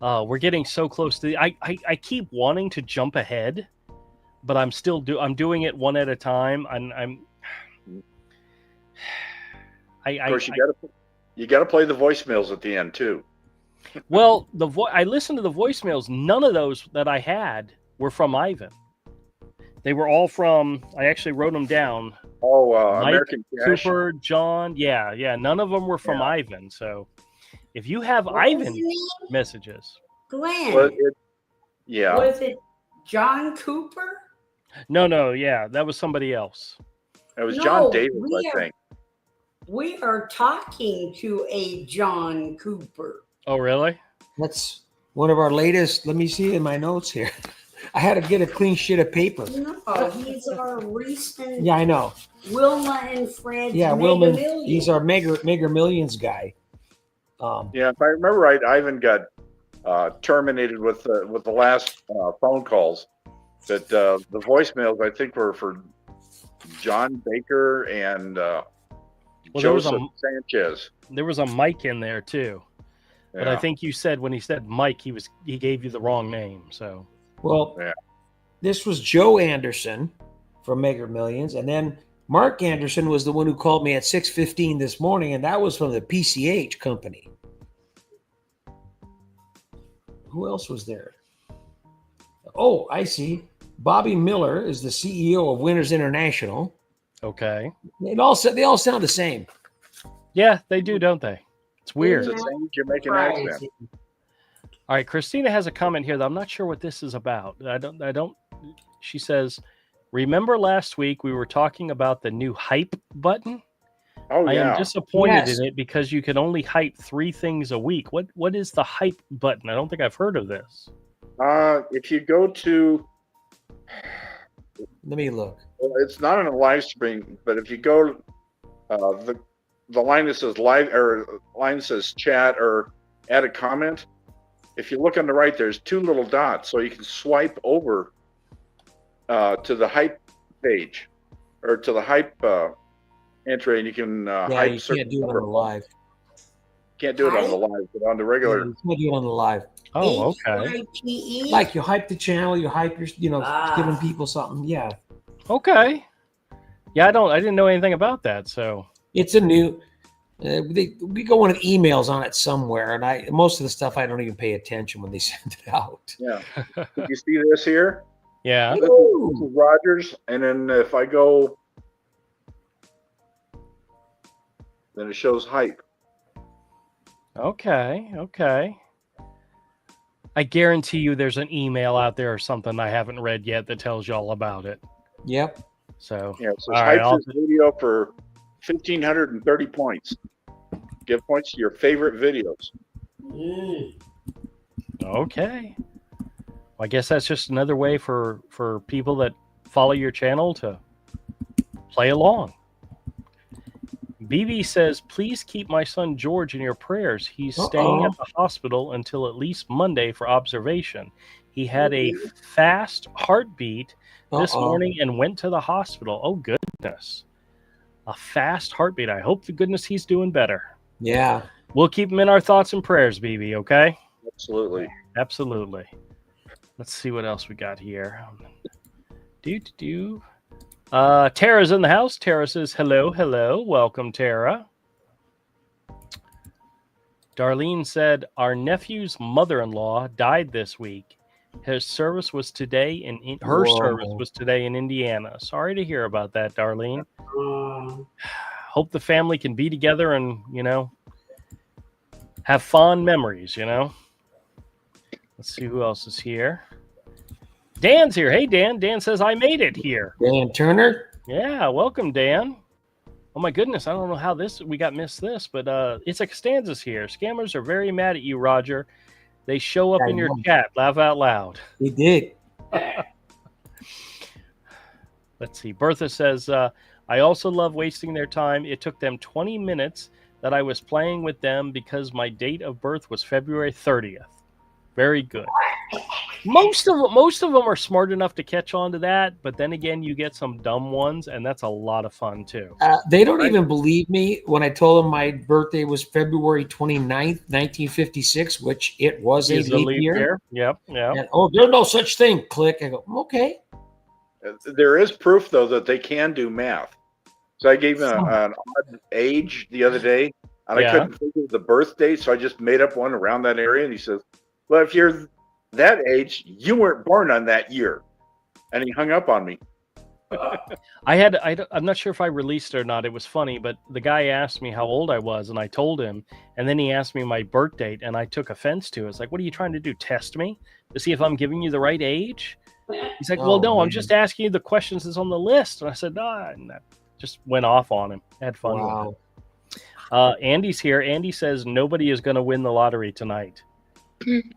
We're getting so close to I keep wanting to jump ahead, but I'm doing it one at a time. Of course, you got to play the voicemails at the end too. Well, I listened to the voicemails. None of those that I had were from Ivan. They were all from. I actually wrote them down. Oh, Mike, American Cash. Cooper, John. Yeah. None of them were from Ivan. So, if you have Ivan messages, Glenn. Was it John Cooper? No. Yeah, that was somebody else. It was John Davis, I think. We are talking to a John Cooper. Oh, really? That's one of our latest. Let me see in my notes here. I had to get a clean sheet of paper. No, he's our recent. Yeah, I know. Wilma and Fred. Yeah, Wilma. He's our Mega Millions guy. Yeah, if I remember right, Ivan got terminated with the last phone calls. That the voicemails I think were for John Baker and Joseph Sanchez. There was a Mike in there too. But I think you said when he said Mike, he gave you the wrong name. So this was Joe Anderson from Mega Millions, and then Mark Anderson was the one who called me at 6:15 this morning, and that was from the PCH company. Who else was there? Oh, I see. Bobby Miller is the CEO of Winners International. Okay. They all sound the same. Yeah, they do, don't they? It's weird. It's the same Jamaican accent. All right, Christina has a comment here that I'm not sure what this is about. I don't. She says, "Remember last week we were talking about the new hype button? Oh, I am disappointed in it because you can only hype 3 things a week. What is the hype button? I don't think I've heard of this. If you go to, Let me look. it's not on a live stream, but if you go, the line that says live or line says chat or add a comment. If you look on the right, there's 2 little dots, so you can swipe over to the hype page or to the hype entry, and you can hype. You can't do it on the live. Can't do it on the live, but on the regular. You can't do it on the live. Oh, okay. H-Y-P-E? Like you hype the channel, you hype your, giving people something. Yeah, Okay. Yeah, I didn't know anything about that. So it's a new. We go on emails on it somewhere, and most of the stuff I don't even pay attention when they send it out. Yeah. Did you see this here? yeah. This is Rogers, and then if I go, then it shows hype. Okay. I guarantee you there's an email out there or something I haven't read yet that tells you all about it. Yep. So all hype right, this video for 1,530 points. Give points to your favorite videos. Okay. Well, I guess that's just another way for people that follow your channel to play along. BB says, please keep my son George in your prayers. He's staying at the hospital until at least Monday for observation. He had a fast heartbeat this morning and went to the hospital. Oh, goodness. A fast heartbeat. I hope to goodness he's doing better. Yeah. We'll keep him in our thoughts and prayers, BB, okay? Absolutely. Let's see what else we got here. Tara's in the house. Tara says, hello. Welcome, Tara. Darlene said, our nephew's mother-in-law died this week. Her service was today in Indiana. Sorry to hear about that, Darlene. Hope the family can be together and, have fond memories, Let's see who else is here. Dan's here. Hey, Dan. Dan says, I made it here. Dan Turner? Yeah, welcome, Dan. Oh, my goodness. I don't know how we got missed this, but it's a Costanza's here. Scammers are very mad at you, Roger. They show up in your chat. Laugh out loud. They did. Let's see. Bertha says, I also love wasting their time. It took them 20 minutes that I was playing with them because my date of birth was February 30th. Very good. Most of them are smart enough to catch on to that, but then again, you get some dumb ones, and that's a lot of fun too. They don't even believe me when I told them my birthday was February 29th, 1956, which it was a leap year. Yep. And, there's no such thing. Click. I go, okay. There is proof, though, that they can do math. So I gave him an odd age the other day, and I couldn't figure the birth date, so I just made up one around that area. And he says, "Well, if you're that age, you weren't born on that year," and he hung up on me. I'm not sure if I released it or not. It was funny, but the guy asked me how old I was, and I told him, and then he asked me my birth date, and I took offense to it. It's like, what are you trying to do? Test me to see if I'm giving you the right age? He's like, well, no, I'm just asking you the questions that's on the list. And I said, nah, and that just went off on him. Had fun with it. Andy's here. Andy says nobody is going to win the lottery tonight.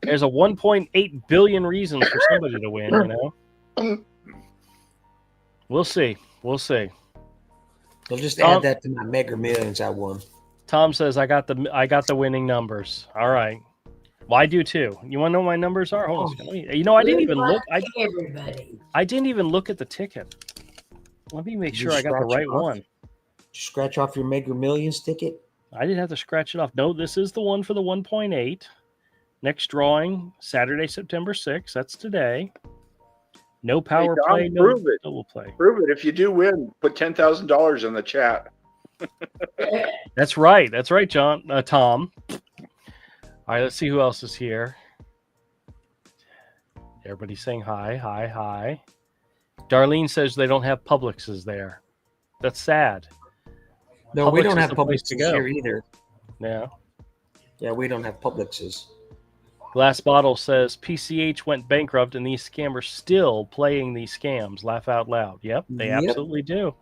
There's a 1.8 billion reasons for somebody to win, you know? We'll see. We'll see. I'll just add that to my Mega Millions I won. Tom says I got the winning numbers. All right. Well, I do too. You want to know what my numbers are? Hold on. You know, I didn't even look. I didn't even look at the ticket. Let me make sure I got the right one. Did you scratch off your Mega Millions ticket? I didn't have to scratch it off. No, this is the one for the 1.8. Next drawing, Saturday, September 6th. That's today. No power play, no double play. Prove it. If you do win, put $10,000 in the chat. That's right. That's right, Tom. All right, let's see who else is here. Everybody's saying hi, hi, hi. Darlene says they don't have Publixes there. That's sad. No, we don't have Publixes here either. Yeah. Yeah, we don't have Publixes. Glass Bottle says PCH went bankrupt and these scammers still playing these scams. Laugh out loud. Yep, they absolutely do.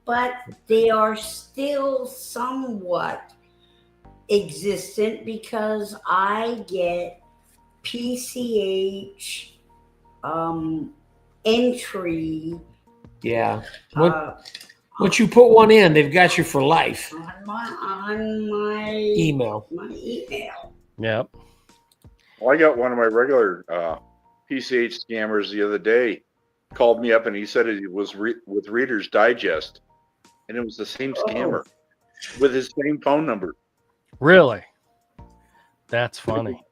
But they are still somewhat existent because I get PCH entry. Yeah. Once you put one in, they've got you for life. On my email. My email. Yep. Well, I got one of my regular PCH scammers the other day. Called me up and he said it was with Reader's Digest, and it was the same scammer with his same phone number. Really? That's funny.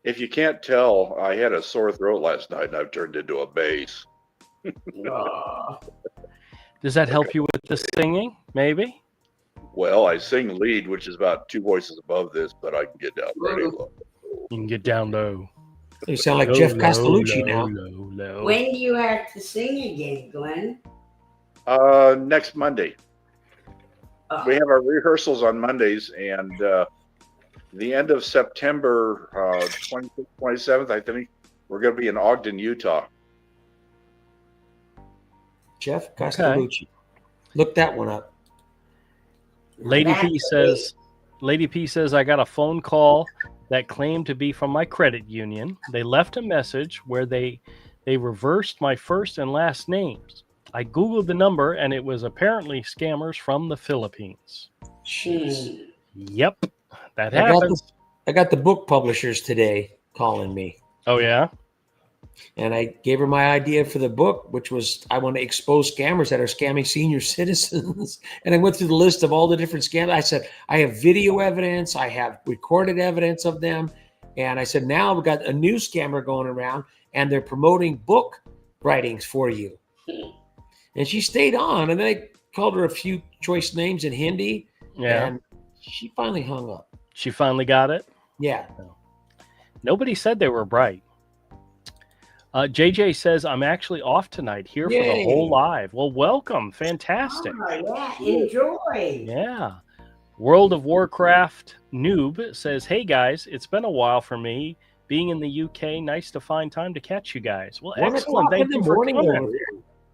If you can't tell, I had a sore throat last night and I've turned into a bass. Does that help you with the singing? Maybe. Well, I sing lead, which is about 2 voices above this, but I can get down pretty low. You can get down low. You sound like Jeff Castellucci now. Low. When do you have to sing again, Glenn? Next Monday. We have our rehearsals on Mondays, and the end of September 26th, 27th, I think, we're going to be in Ogden, Utah. Jeff Castellucci. Look that one up. Lady P says, I got a phone call that claimed to be from my credit union. They left a message where they reversed my first and last names. I Googled the number, and it was apparently scammers from the Philippines. Jeez. Yep, that happens. I got the book publishers today calling me. Oh, yeah? And I gave her my idea for the book, which was I want to expose scammers that are scamming senior citizens. And I went through the list of all the different scams. I said, I have video evidence. I have recorded evidence of them. And I said, now we've got a new scammer going around, and they're promoting book writings for you. And she stayed on, and then I called her a few choice names in Hindi. Yeah. And she finally hung up. She finally got it? Yeah. Nobody said they were bright. JJ says, I'm actually off tonight here for the whole live. Well, welcome. Fantastic. Oh, yeah. Enjoy. Yeah. World of Warcraft Noob says, hey, guys, it's been a while for me. Being in the UK, nice to find time to catch you guys. Well, excellent. Thank you for coming.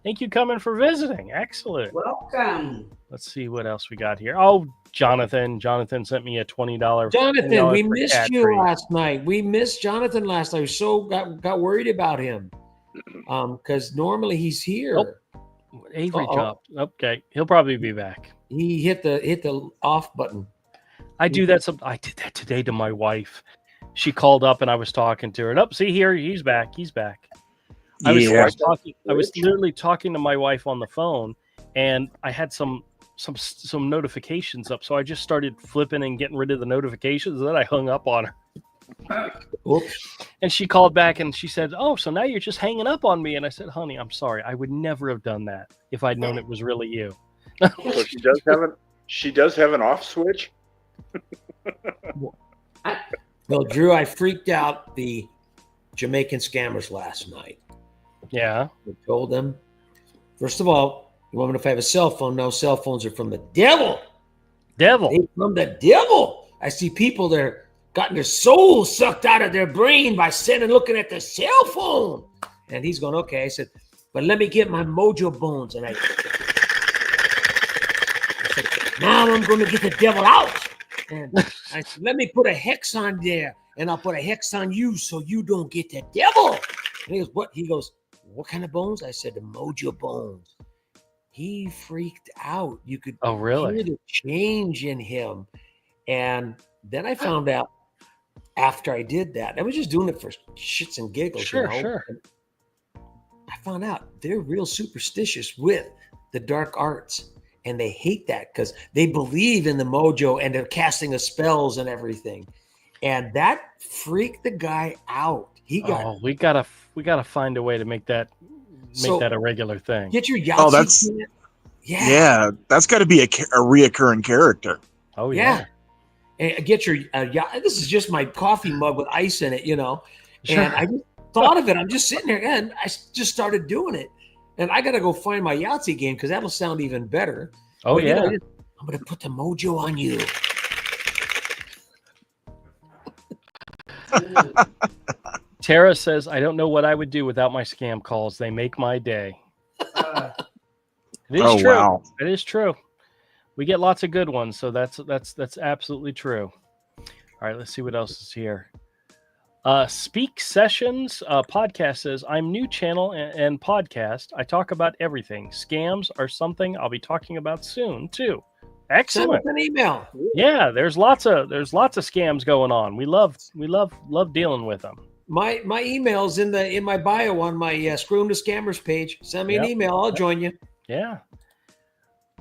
Thank you coming for visiting. Excellent. Welcome. Let's see what else we got here. Oh, Jonathan. Jonathan sent me a $20. Jonathan, we missed you last night. We missed Jonathan last night. We so got worried about him. Because normally he's here. Oh, Avery dropped. Okay. He'll probably be back. He hit the off button. I did that today to my wife. She called up and I was talking to her. And see here, he's back. He's back. I was literally talking to my wife on the phone, and I had some notifications up, so I just started flipping and getting rid of the notifications, and then I hung up on her. Oops. And she called back and she said, oh, so now you're just hanging up on me. And I said, honey, I'm sorry. I would never have done that if I'd known it was really you. So she does have an off switch. Well, Drew, I freaked out the Jamaican scammers last night. Yeah. I told them, first of all, you want me to know if I have a cell phone? No, cell phones are from the devil. Devil. They from the devil. I see people that are gotten their soul sucked out of their brain by sitting and looking at the cell phone. And he's going, okay. I said, but let me get my mojo bones. And I said, now I'm going to get the devil out. And I said, let me put a hex on there. And I'll put a hex on you so you don't get the devil. And he goes, what? He goes, what kind of bones? I said, the mojo bones. He freaked out. You could really hear the change in him. And then I found out after I did that, I was just doing it for shits and giggles. Sure. I found out they're real superstitious with the dark arts. And they hate that because they believe in the mojo and they're casting of spells and everything. And that freaked the guy out. He got we gotta find a way to make that a regular thing. Get your Yahtzee. Oh, that's yeah. That's got to be a reoccurring character. Oh yeah. And get your this is just my coffee mug with ice in it, Sure. And I just thought of it. I'm just sitting there and I just started doing it. And I got to go find my Yahtzee game because that'll sound even better. Oh, but, yeah. I'm going to put the mojo on you. Tara says, I don't know what I would do without my scam calls. They make my day. It is true. Wow. It is true. We get lots of good ones. So that's absolutely true. All right, let's see what else is here. Speak Sessions podcast says, I'm new channel and podcast. I talk about everything. Scams are something I'll be talking about soon too. Excellent. Send us an email. Yeah, there's lots of scams going on. We love dealing with them. My email's in my bio on my Screw 'em to Scammers page. Send me an email. I'll join you. Yeah.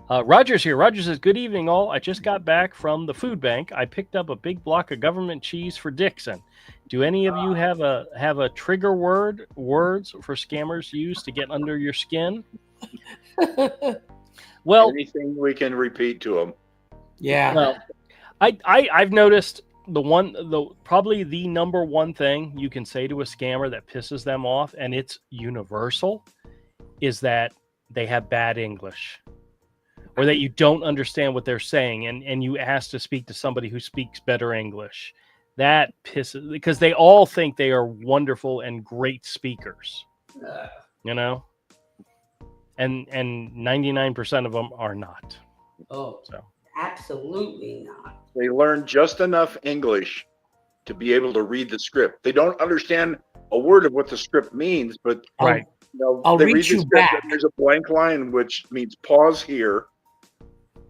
Roger's here. Roger says, good evening all. I just got back from the food bank. I picked up a big block of government cheese for Dixon. Do any of you have a trigger words for scammers use to get under your skin? Well, anything we can repeat to them. Yeah. Well, I've noticed probably the number one thing you can say to a scammer that pisses them off, and it's universal, is that they have bad English. Or that you don't understand what they're saying and you ask to speak to somebody who speaks better English. That pisses, because they all think they are wonderful and great speakers. And 99% of them are not. Oh, so absolutely not. They learn just enough English to be able to read the script. They don't understand a word of what the script means, but right. I'll read you back. There's a blank line, which means pause here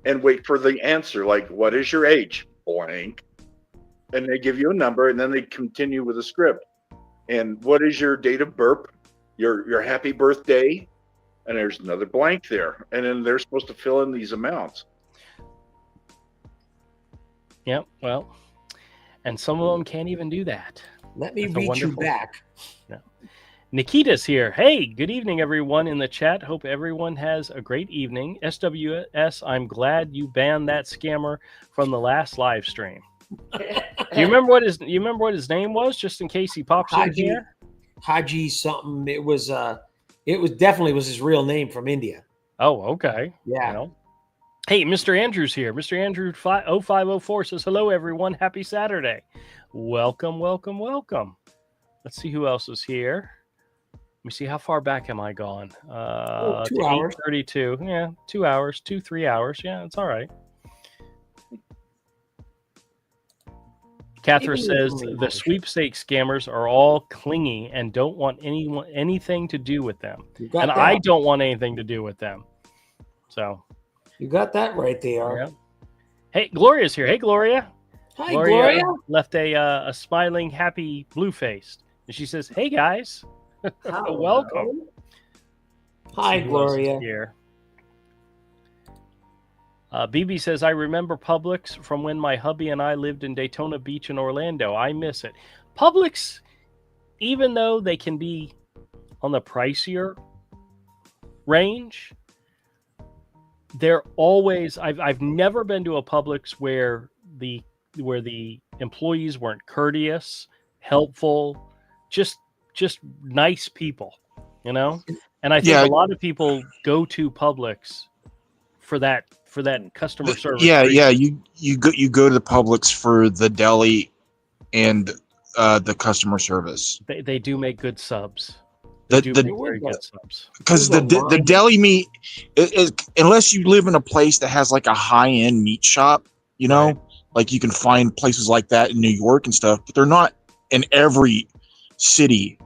and wait for the answer. Like, what is your age? Blank. And they give you a number, and then they continue with the script. And what is your date of birth? Your happy birthday? And there's another blank there. And then they're supposed to fill in these amounts. Yep. Well, and some of them can't even do that. Let me read you back. No. Nikita's here. Hey, good evening, everyone in the chat. Hope everyone has a great evening. SWS, I'm glad you banned that scammer from the last live stream. Do you remember what his name was, just in case he pops in here? Haji something. It was definitely his real name from India. Oh, okay. Yeah. Hey, Mr. Andrews here. Mr. Andrew 0504 says, hello, everyone. Happy Saturday. Welcome, welcome, welcome. Let's see who else is here. Let me see, how far back am I gone? 2 hours. 32. Yeah, 2 hours, 3 hours. Yeah, it's all right. Catherine says the sweepstakes scammers are all clingy and don't want anything to do with them. And I don't want anything to do with them. So you got that right there. Yeah. Hey, Gloria's here. Hey, Gloria. Hi, Gloria. Left a smiling, happy, blue-faced. And she says, hey, guys. Welcome. Hi, Gloria. Here. BB says, I remember Publix from when my hubby and I lived in Daytona Beach in Orlando. I miss it. Publix, even though they can be on the pricier range, they're always. I've never been to a Publix where the employees weren't courteous, helpful, just nice people, you know. And I think a lot of people go to Publix for that customer service. Yeah, you go to the Publix for the deli and the customer service. They do make good subs. Very good subs. Because the deli meat, unless you live in a place that has like a high end meat shop, you know, right. Like you can find places like that in New York and stuff, but they're not in every city,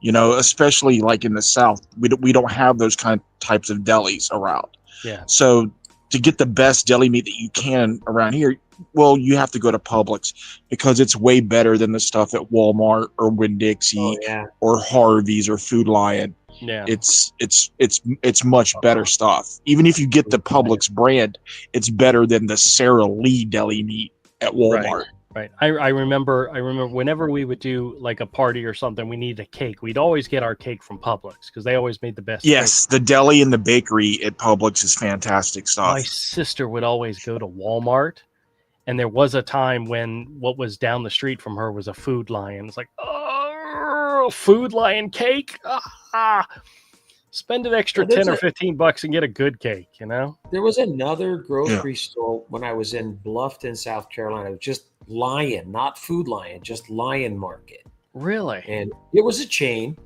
you know, especially like in the South. We don't have those types of delis around. Yeah. So to get the best deli meat that you can around here, well, you have to go to Publix because it's way better than the stuff at Walmart or Winn-Dixie or Harvey's or Food Lion. Yeah, it's much better stuff. Even if you get the Publix brand, it's better than the Sara Lee deli meat at Walmart. Right. I remember whenever we would do like a party or something, we needed a cake. We'd always get our cake from Publix because they always made the best. Yes, cake. The deli and the bakery at Publix is fantastic stuff. My sister would always go to Walmart, and there was a time when what was down the street from her was a Food Lion. It's like, oh, Food Lion cake. Spend an extra $10 or $15 and get a good cake, you know? There was another grocery store when I was in Bluffton, South Carolina. Just Lion, not Food Lion, just Lion Market. Really? And it was a chain.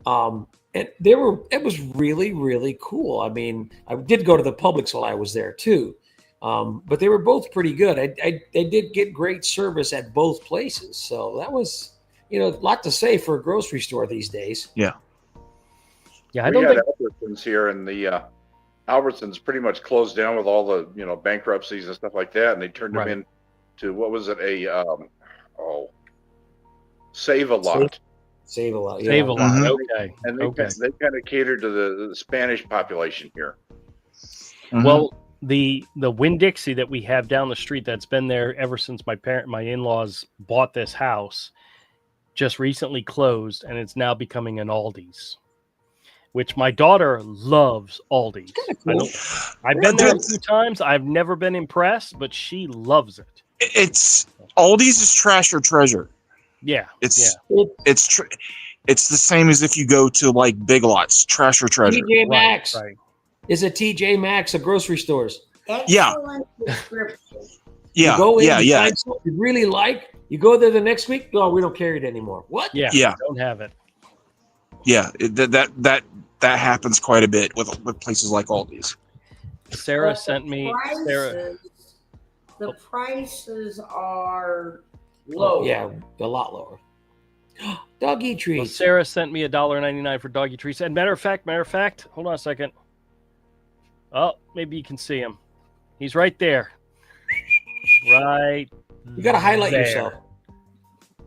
And it was really, really cool. I mean, I did go to the Publix while I was there too. But they were both pretty good. They did get great service at both places. So that was, a lot to say for a grocery store these days. Yeah. Yeah, I don't think Albertsons here, and the Albertsons pretty much closed down with all the bankruptcies and stuff like that, and they turned them into what was it, Save a Lot. Save a Lot. Yeah. Save a Lot. Mm-hmm. Okay. And they kind of cater to the Spanish population here. Mm-hmm. Well, the Winn-Dixie that we have down the street that's been there ever since my in-laws bought this house just recently closed, and it's now becoming an Aldi's. Which my daughter loves Aldi's. Cool. I've been there a few times. I've never been impressed, but she loves it. It's Aldi's is trash or treasure. Yeah, it's the same as if you go to like Big Lots, trash or treasure. TJ Maxx. Right. Is a TJ Maxx of grocery stores? Excellent description. Yeah. You go in, you find something you really like. You go there the next week. No, we don't carry it anymore. What? Yeah. Don't have it. Yeah, that happens quite a bit with places like Aldi's. Sarah sent me. The prices are low. Yeah, a lot lower. Doggy treats. Well, Sarah sent me $1.99 for doggy treats. And matter of fact, hold on a second. Oh, maybe you can see him. He's right there. Right. You got to highlight there. yourself.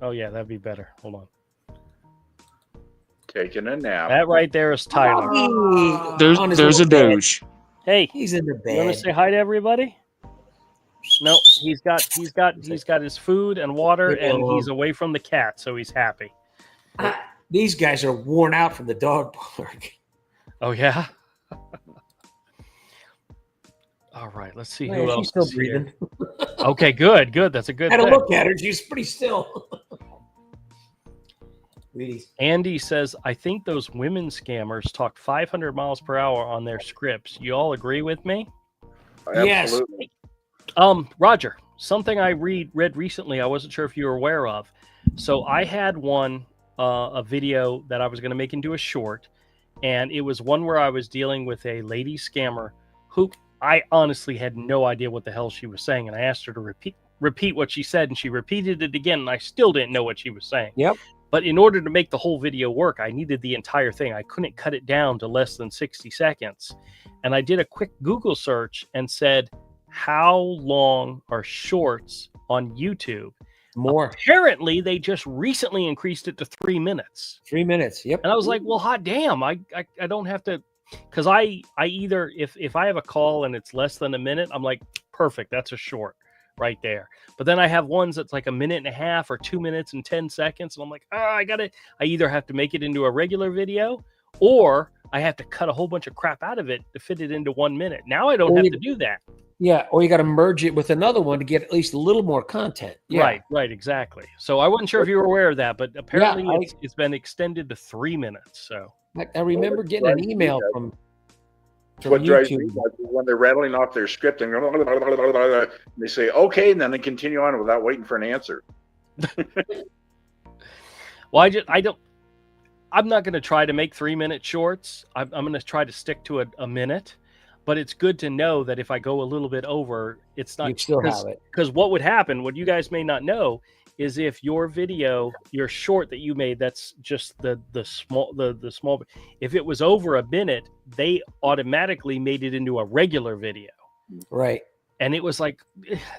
Oh yeah, that'd be better. Hold on. Taking a nap. That right there is Tyler. There's a Doge. Hey, he's in the bed. You want to say hi to everybody? No, he's got his food and water, and he's away from the cat, so he's happy. These guys are worn out from the dog park. Oh yeah. All right, let's see who else still is breathing. Here. Okay, good. That's a good. I had to look at her; she's pretty still. Andy says, I think those women scammers talk 500 miles per hour on their scripts. You all agree with me? Absolutely. Yes. Roger, something I read recently, I wasn't sure if you were aware of. So I had a video that I was going to make into a short, and it was one where I was dealing with a lady scammer who I honestly had no idea what the hell she was saying. And I asked her to repeat what she said, and she repeated it again, and I still didn't know what she was saying. Yep. But in order to make the whole video work, I needed the entire thing. I couldn't cut it down to less than 60 seconds. And I did a quick Google search and said, how long are shorts on YouTube? More. Apparently, they just recently increased it to 3 minutes. 3 minutes, yep. And I was like, well, hot damn, I don't have to, because I either, if I have a call and it's less than a minute, I'm like, perfect, that's a short right there. But then I have ones that's like a minute and a half or 2 minutes and 10 seconds. And I'm like, I either have to make it into a regular video or I have to cut a whole bunch of crap out of it to fit it into 1 minute. Now I don't have to do that. Yeah, or you got to merge it with another one to get at least a little more content. Yeah. Right, exactly. So I wasn't sure if you were aware of that, but apparently it's been extended to 3 minutes. So I remember getting an email from what drives me YouTube. nuts is when they're rattling off their script and they say okay, and then they continue on without waiting for an answer. Well, I'm not going to try to make 3-minute shorts. I'm going to try to stick to a minute. But it's good to know that if I go a little bit over, it's not, You still have it. because what would happen, what you guys may not know, is if your video, your short that you made, that's just the small, if it was over a minute, they automatically made it into a regular video. Right. And it was like,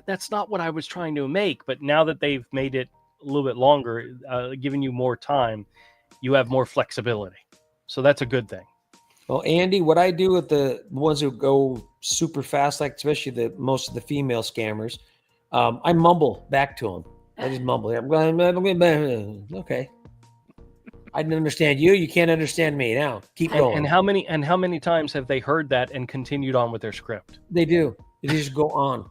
that's not what I was trying to make. But now that they've made it a little bit longer, giving you more time, you have more flexibility. So that's a good thing. Well, Andy, what I do with the ones who go super fast, like especially most of the female scammers, I mumble back to them. I just mumble. Okay. I didn't understand you. You can't understand me. Now keep going. And how many times have they heard that and continued on with their script? They do. They just go on.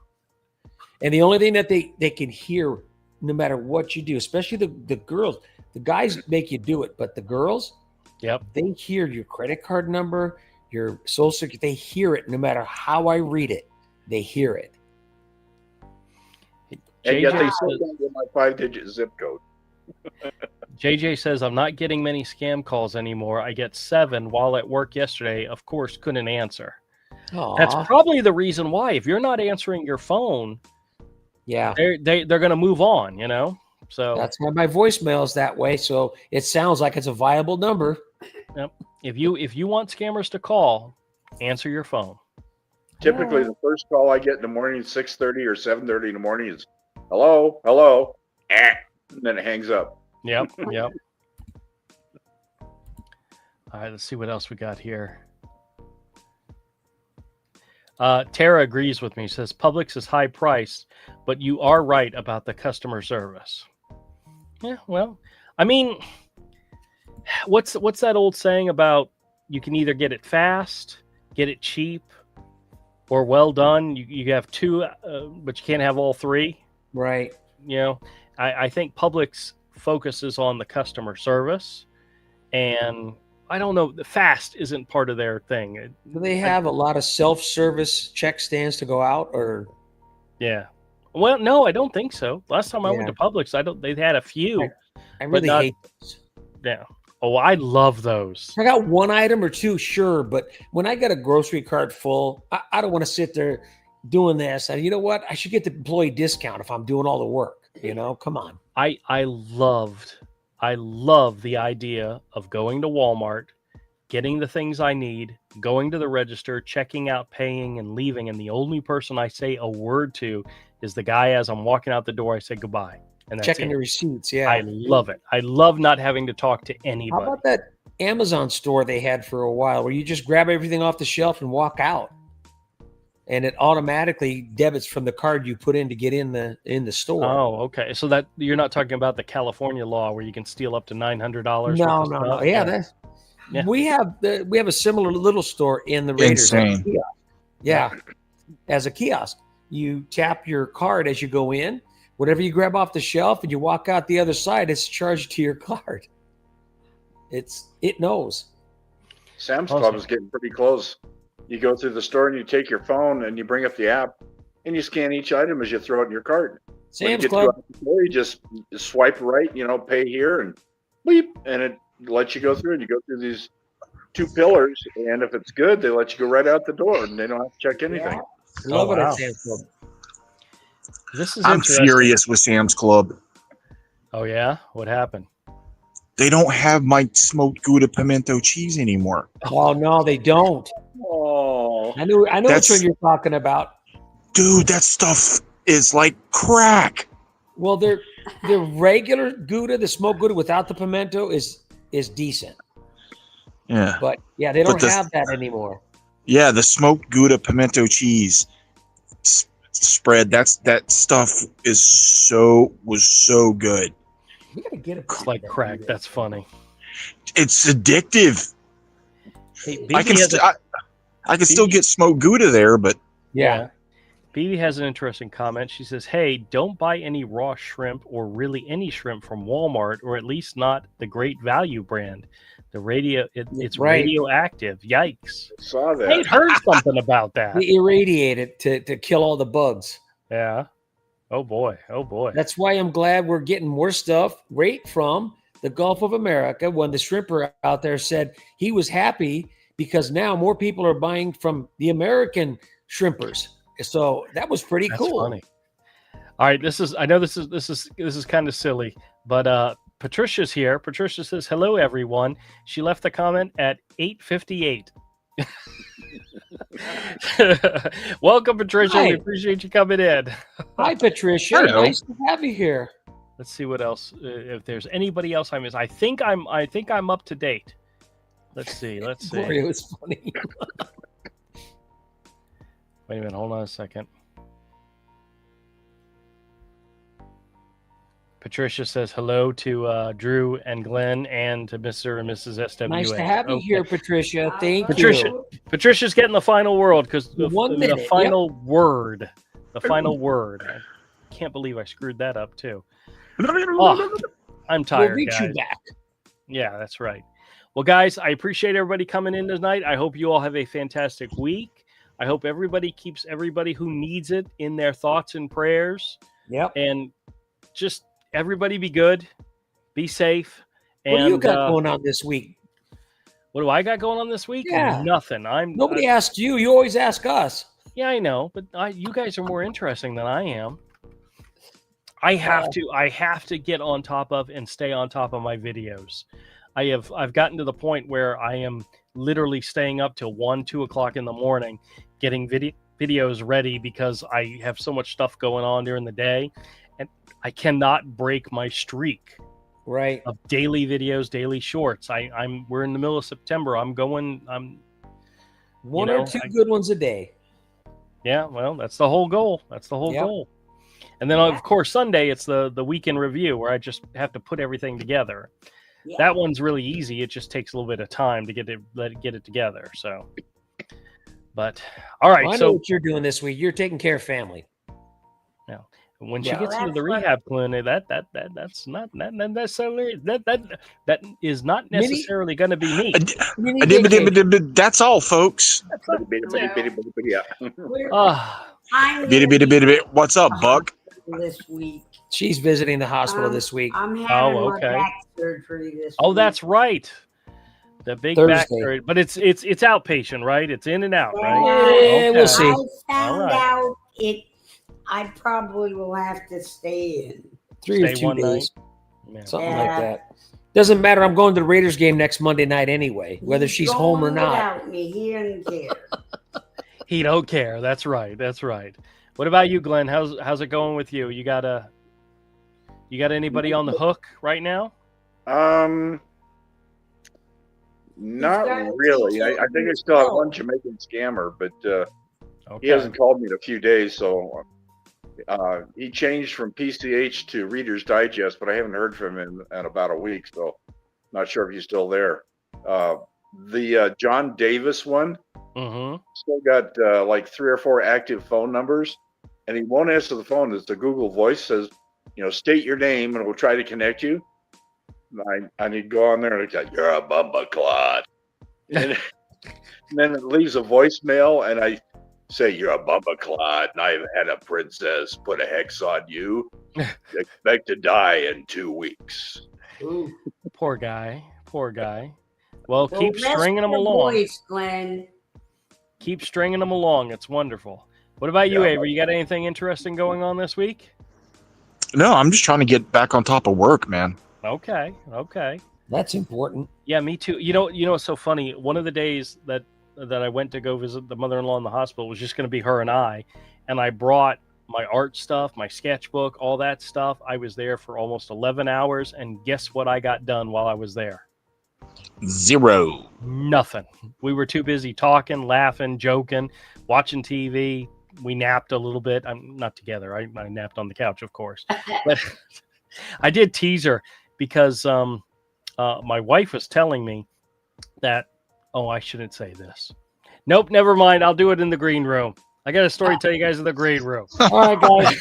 And the only thing that they can hear, no matter what you do, especially the girls, the guys make you do it, but the girls, yep, they hear your credit card number, your social security. They hear it no matter how I read it. They hear it. And yet they still don't get my 5-digit zip code. JJ says, I'm not getting many scam calls anymore. I get 7 while at work yesterday. Of course, couldn't answer. Aww. That's probably the reason why. If you're not answering your phone, yeah, they're going to move on, you know? So that's why my voicemail is that way. So it sounds like it's a viable number. Yep. If you want scammers to call, answer your phone. Typically, the first call I get in the morning, 6:30 or 7:30 in the morning, is hello, and then it hangs up. Yep. All right, let's see what else we got here. Tara agrees with me. Says Publix is high priced, but you are right about the customer service. Yeah, well, I mean, what's that old saying about you can either get it fast, get it cheap, or well done? You have two, but you can't have all three. Right. You know, I think Publix focuses on the customer service, and I don't know, the fast isn't part of their thing. Do they have a lot of self-service check stands to go out, or? Yeah. Well, no, I don't think so. Last time I went to Publix, they had a few. I really hate those. Yeah. Oh, I love those. I got one item or two, sure, but when I got a grocery cart full, I don't want to sit there doing this. And you know what? I should get the employee discount if I'm doing all the work. You know, come on. I love the idea of going to Walmart, getting the things I need, going to the register, checking out, paying, and leaving. And the only person I say a word to is the guy as I'm walking out the door. I say goodbye. And that's checking it. the receipts. Yeah. I love it. I love not having to talk to anybody. How about that Amazon store they had for a while where you just grab everything off the shelf and walk out? And it automatically debits from the card you put in to get in the store. Oh, okay. So that you're not talking about the California law where you can steal up to $900. No. Yeah, we have a similar little store in the Raiders. Insane. Yeah, as a kiosk, you tap your card as you go in. Whatever you grab off the shelf and you walk out the other side, it's charged to your card. It knows. Sam's Club is getting pretty close. You go through the store and you take your phone and you bring up the app and you scan each item as you throw it in your cart. Sam's Club. You just swipe right, pay here and bleep, and it lets you go through, and you go through these 2 pillars, and if it's good, they let you go right out the door and they don't have to check anything. Yeah. Love it at Sam's Club. I'm furious with Sam's Club. Oh yeah? What happened? They don't have my smoked Gouda pimento cheese anymore. Oh no, they don't. Oh, I know which one you're talking about. Dude, that stuff is like crack. Well, the regular Gouda, the smoked Gouda without the pimento is decent. Yeah. But yeah, they don't have that anymore. Yeah, the smoked Gouda pimento cheese spread, that stuff was so good. We gotta get it like crack. That's funny. It's addictive. Hey, I can still get smoked Gouda there, but Yeah. BB has an interesting comment. She says, "Hey, don't buy any raw shrimp or really any shrimp from Walmart, or at least not the Great Value brand. It's Right. radioactive. Yikes!" Saw I had that. heard something about that. They irradiate it to kill all the bugs. Yeah. Oh boy. Oh boy. That's why I'm glad we're getting more stuff right from the Gulf of America. When the shrimper out there said he was happy because now more people are buying from the American shrimpers. So that was pretty That's cool. funny. All right, I know this is kind of silly, but Patricia's here. Patricia says, "Hello, everyone." She left the comment at 8:58. Welcome, Patricia. Hi. We appreciate you coming in. Hi, Patricia. Hello. Nice to have you here. Let's see what else. If there's anybody else I miss, I think I'm up to date. Let's see. Gloria, it was funny. Wait a minute. Hold on a second. Patricia says hello to Drew and Glenn and to Mr. and Mrs. SWA. Nice to have you here, Patricia. Thank Patricia. you. Patricia's getting the final word because the minute, final word. The final word. I can't believe I screwed that up too. Oh, I'm tired, We'll reach guys. you back. Yeah, that's right. Well, guys, I appreciate everybody coming in tonight. I hope you all have a fantastic week. I hope everybody keeps everybody who needs it in their thoughts and prayers. Yep. And just everybody be good, be safe. What And do you got going on this week? what do I got going on this week? Yeah. Nothing. Nobody asked you. You always ask us. Yeah, I know, but you guys are more interesting than I am. I have to get on top of and stay on top of my videos. I've gotten to the point where I am literally staying up till 1-2 o'clock in the morning getting videos ready because I have so much stuff going on during the day, and I cannot break my streak Right. of daily videos, daily shorts. We're in the middle of September. I'm One or two good ones a day. Yeah, well, that's the whole goal. That's the whole Yep. goal. And then, of course, Sunday, it's the weekend review where I just have to put everything together. Yeah. That one's really easy. It just takes a little bit of time to get it together. So, but all right. Well, I know what you're doing this week. You're taking care of family. Now, when she Yeah. gets into the That's what- rehab clinic, that's not necessarily that is not necessarily going to be me. That's all, folks. Yeah. We're Ah, Bitty. What's up, Buck? this week. She's visiting the hospital this week. I'm having my okay. back surgery this oh, week. that's right. The big Thursday. back surgery, but it's outpatient, right? It's in and out, right? Yeah, we'll see. I found All right. out I probably will have to stay in. 3 or Stay 2 one days. Yeah. Something Yeah. like that. Doesn't matter. I'm going to the Raiders game next Monday night anyway, whether she's home or Going not. Without me, he doesn't care. He don't care. That's right. That's right. What about you, Glenn? How's it going with you? You got anybody on the hook right now? Not got really. I teachers think I still have as one well. Jamaican scammer, but Okay. he hasn't called me in a few days. So he changed from PCH to Reader's Digest, but I haven't heard from him in about a week. So not sure if he's still there. The John Davis one Mm-hmm. still got like 3 or 4 active phone numbers, and he won't answer the phone. It's the Google Voice says, state your name and we'll try to connect you. I need to go on there and it's like, you're a bumba clot. And then it leaves a voicemail and I say, you're a bumba clot and I've had a princess put a hex on you. Expect to die in 2 weeks. Ooh. Poor guy. Poor guy. Well, Well, keep rest stringing them your along. voice, Glenn. Keep stringing them along. It's wonderful. What about you, Yeah. Avery? You got anything interesting going on this week? No, I'm just trying to get back on top of work, man. Okay. Okay. That's important. Yeah, me too. You know, it's so funny. One of the days that I went to go visit the mother-in-law in the hospital was just going to be her and I brought my art stuff, my sketchbook, all that stuff. I was there for almost 11 hours, and guess what I got done while I was there? 0. Nothing. We were too busy talking, laughing, joking, watching TV. We napped a little bit. I'm not together. I napped on the couch, of course. But I did tease her because my wife was telling me that Oh, I shouldn't say this. Nope, never mind. I'll do it in the green room. I got a story to tell you guys in the green room. All right, guys.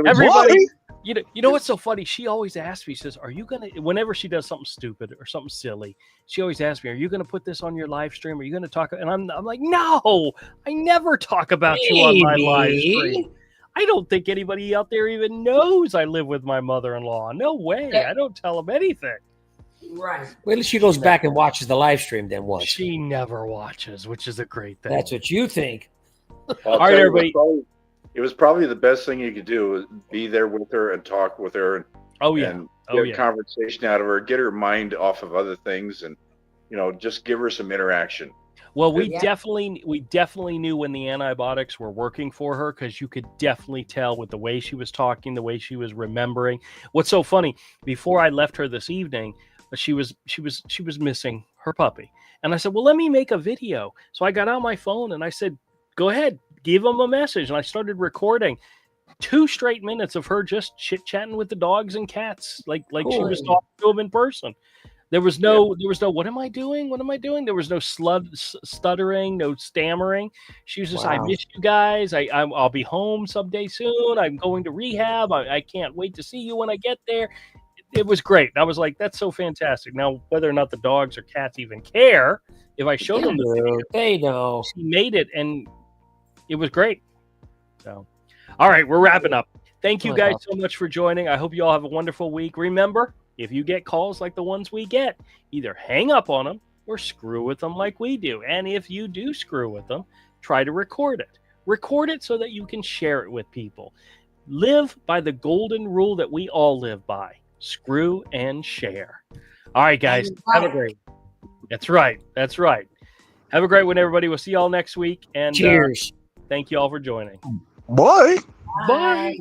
Everybody, you know what's so funny? She always asks me, says, "Are you gonna?" Whenever she does something stupid or something silly, she always asks me, "Are you gonna put this on your live stream? Are you gonna talk?" And I'm like, "No, I never talk about you on my live stream. I don't think anybody out there even knows I live with my mother-in-law. No way. I don't tell them anything." Right. Wait till she goes back and watches the live stream then once. She never watches, which is a great thing. That's what you think. All right, everybody. It was probably the best thing you could do, was be there with her and talk with her. And, Oh yeah. and get a conversation out of her, get her mind off of other things, and just give her some interaction. Well, we definitely knew when the antibiotics were working for her, because you could definitely tell with the way she was talking, the way she was remembering. What's so funny? Before I left her this evening, she was missing her puppy, and I said, "Well, let me make a video." So I got out my phone and I said, "Go ahead, give him a message," and I started recording 2 straight minutes of her just chit chatting with the dogs and cats, like she was talking to them in person. There was no, what am I doing? What am I doing? There was no stuttering, no stammering. She was just, "I miss you guys. I'll be home someday soon. I'm going to rehab. I can't wait to see you when I get there." It was great. I was like, that's so fantastic. Now, whether or not the dogs or cats even care, if I show them the video, they know. she made it, and it was great. So, all right, we're wrapping up. Thank you guys so much for joining. I hope you all have a wonderful week. Remember, if you get calls like the ones we get, either hang up on them or screw with them like we do. And if you do screw with them, try to record it. Record it so that you can share it with people. Live by the golden rule that we all live by. Screw and share. All right, guys. Have a great. That's right. That's right. Have a great one, everybody. We'll see you all next week. And cheers. Thank you all for joining. Bye. Bye.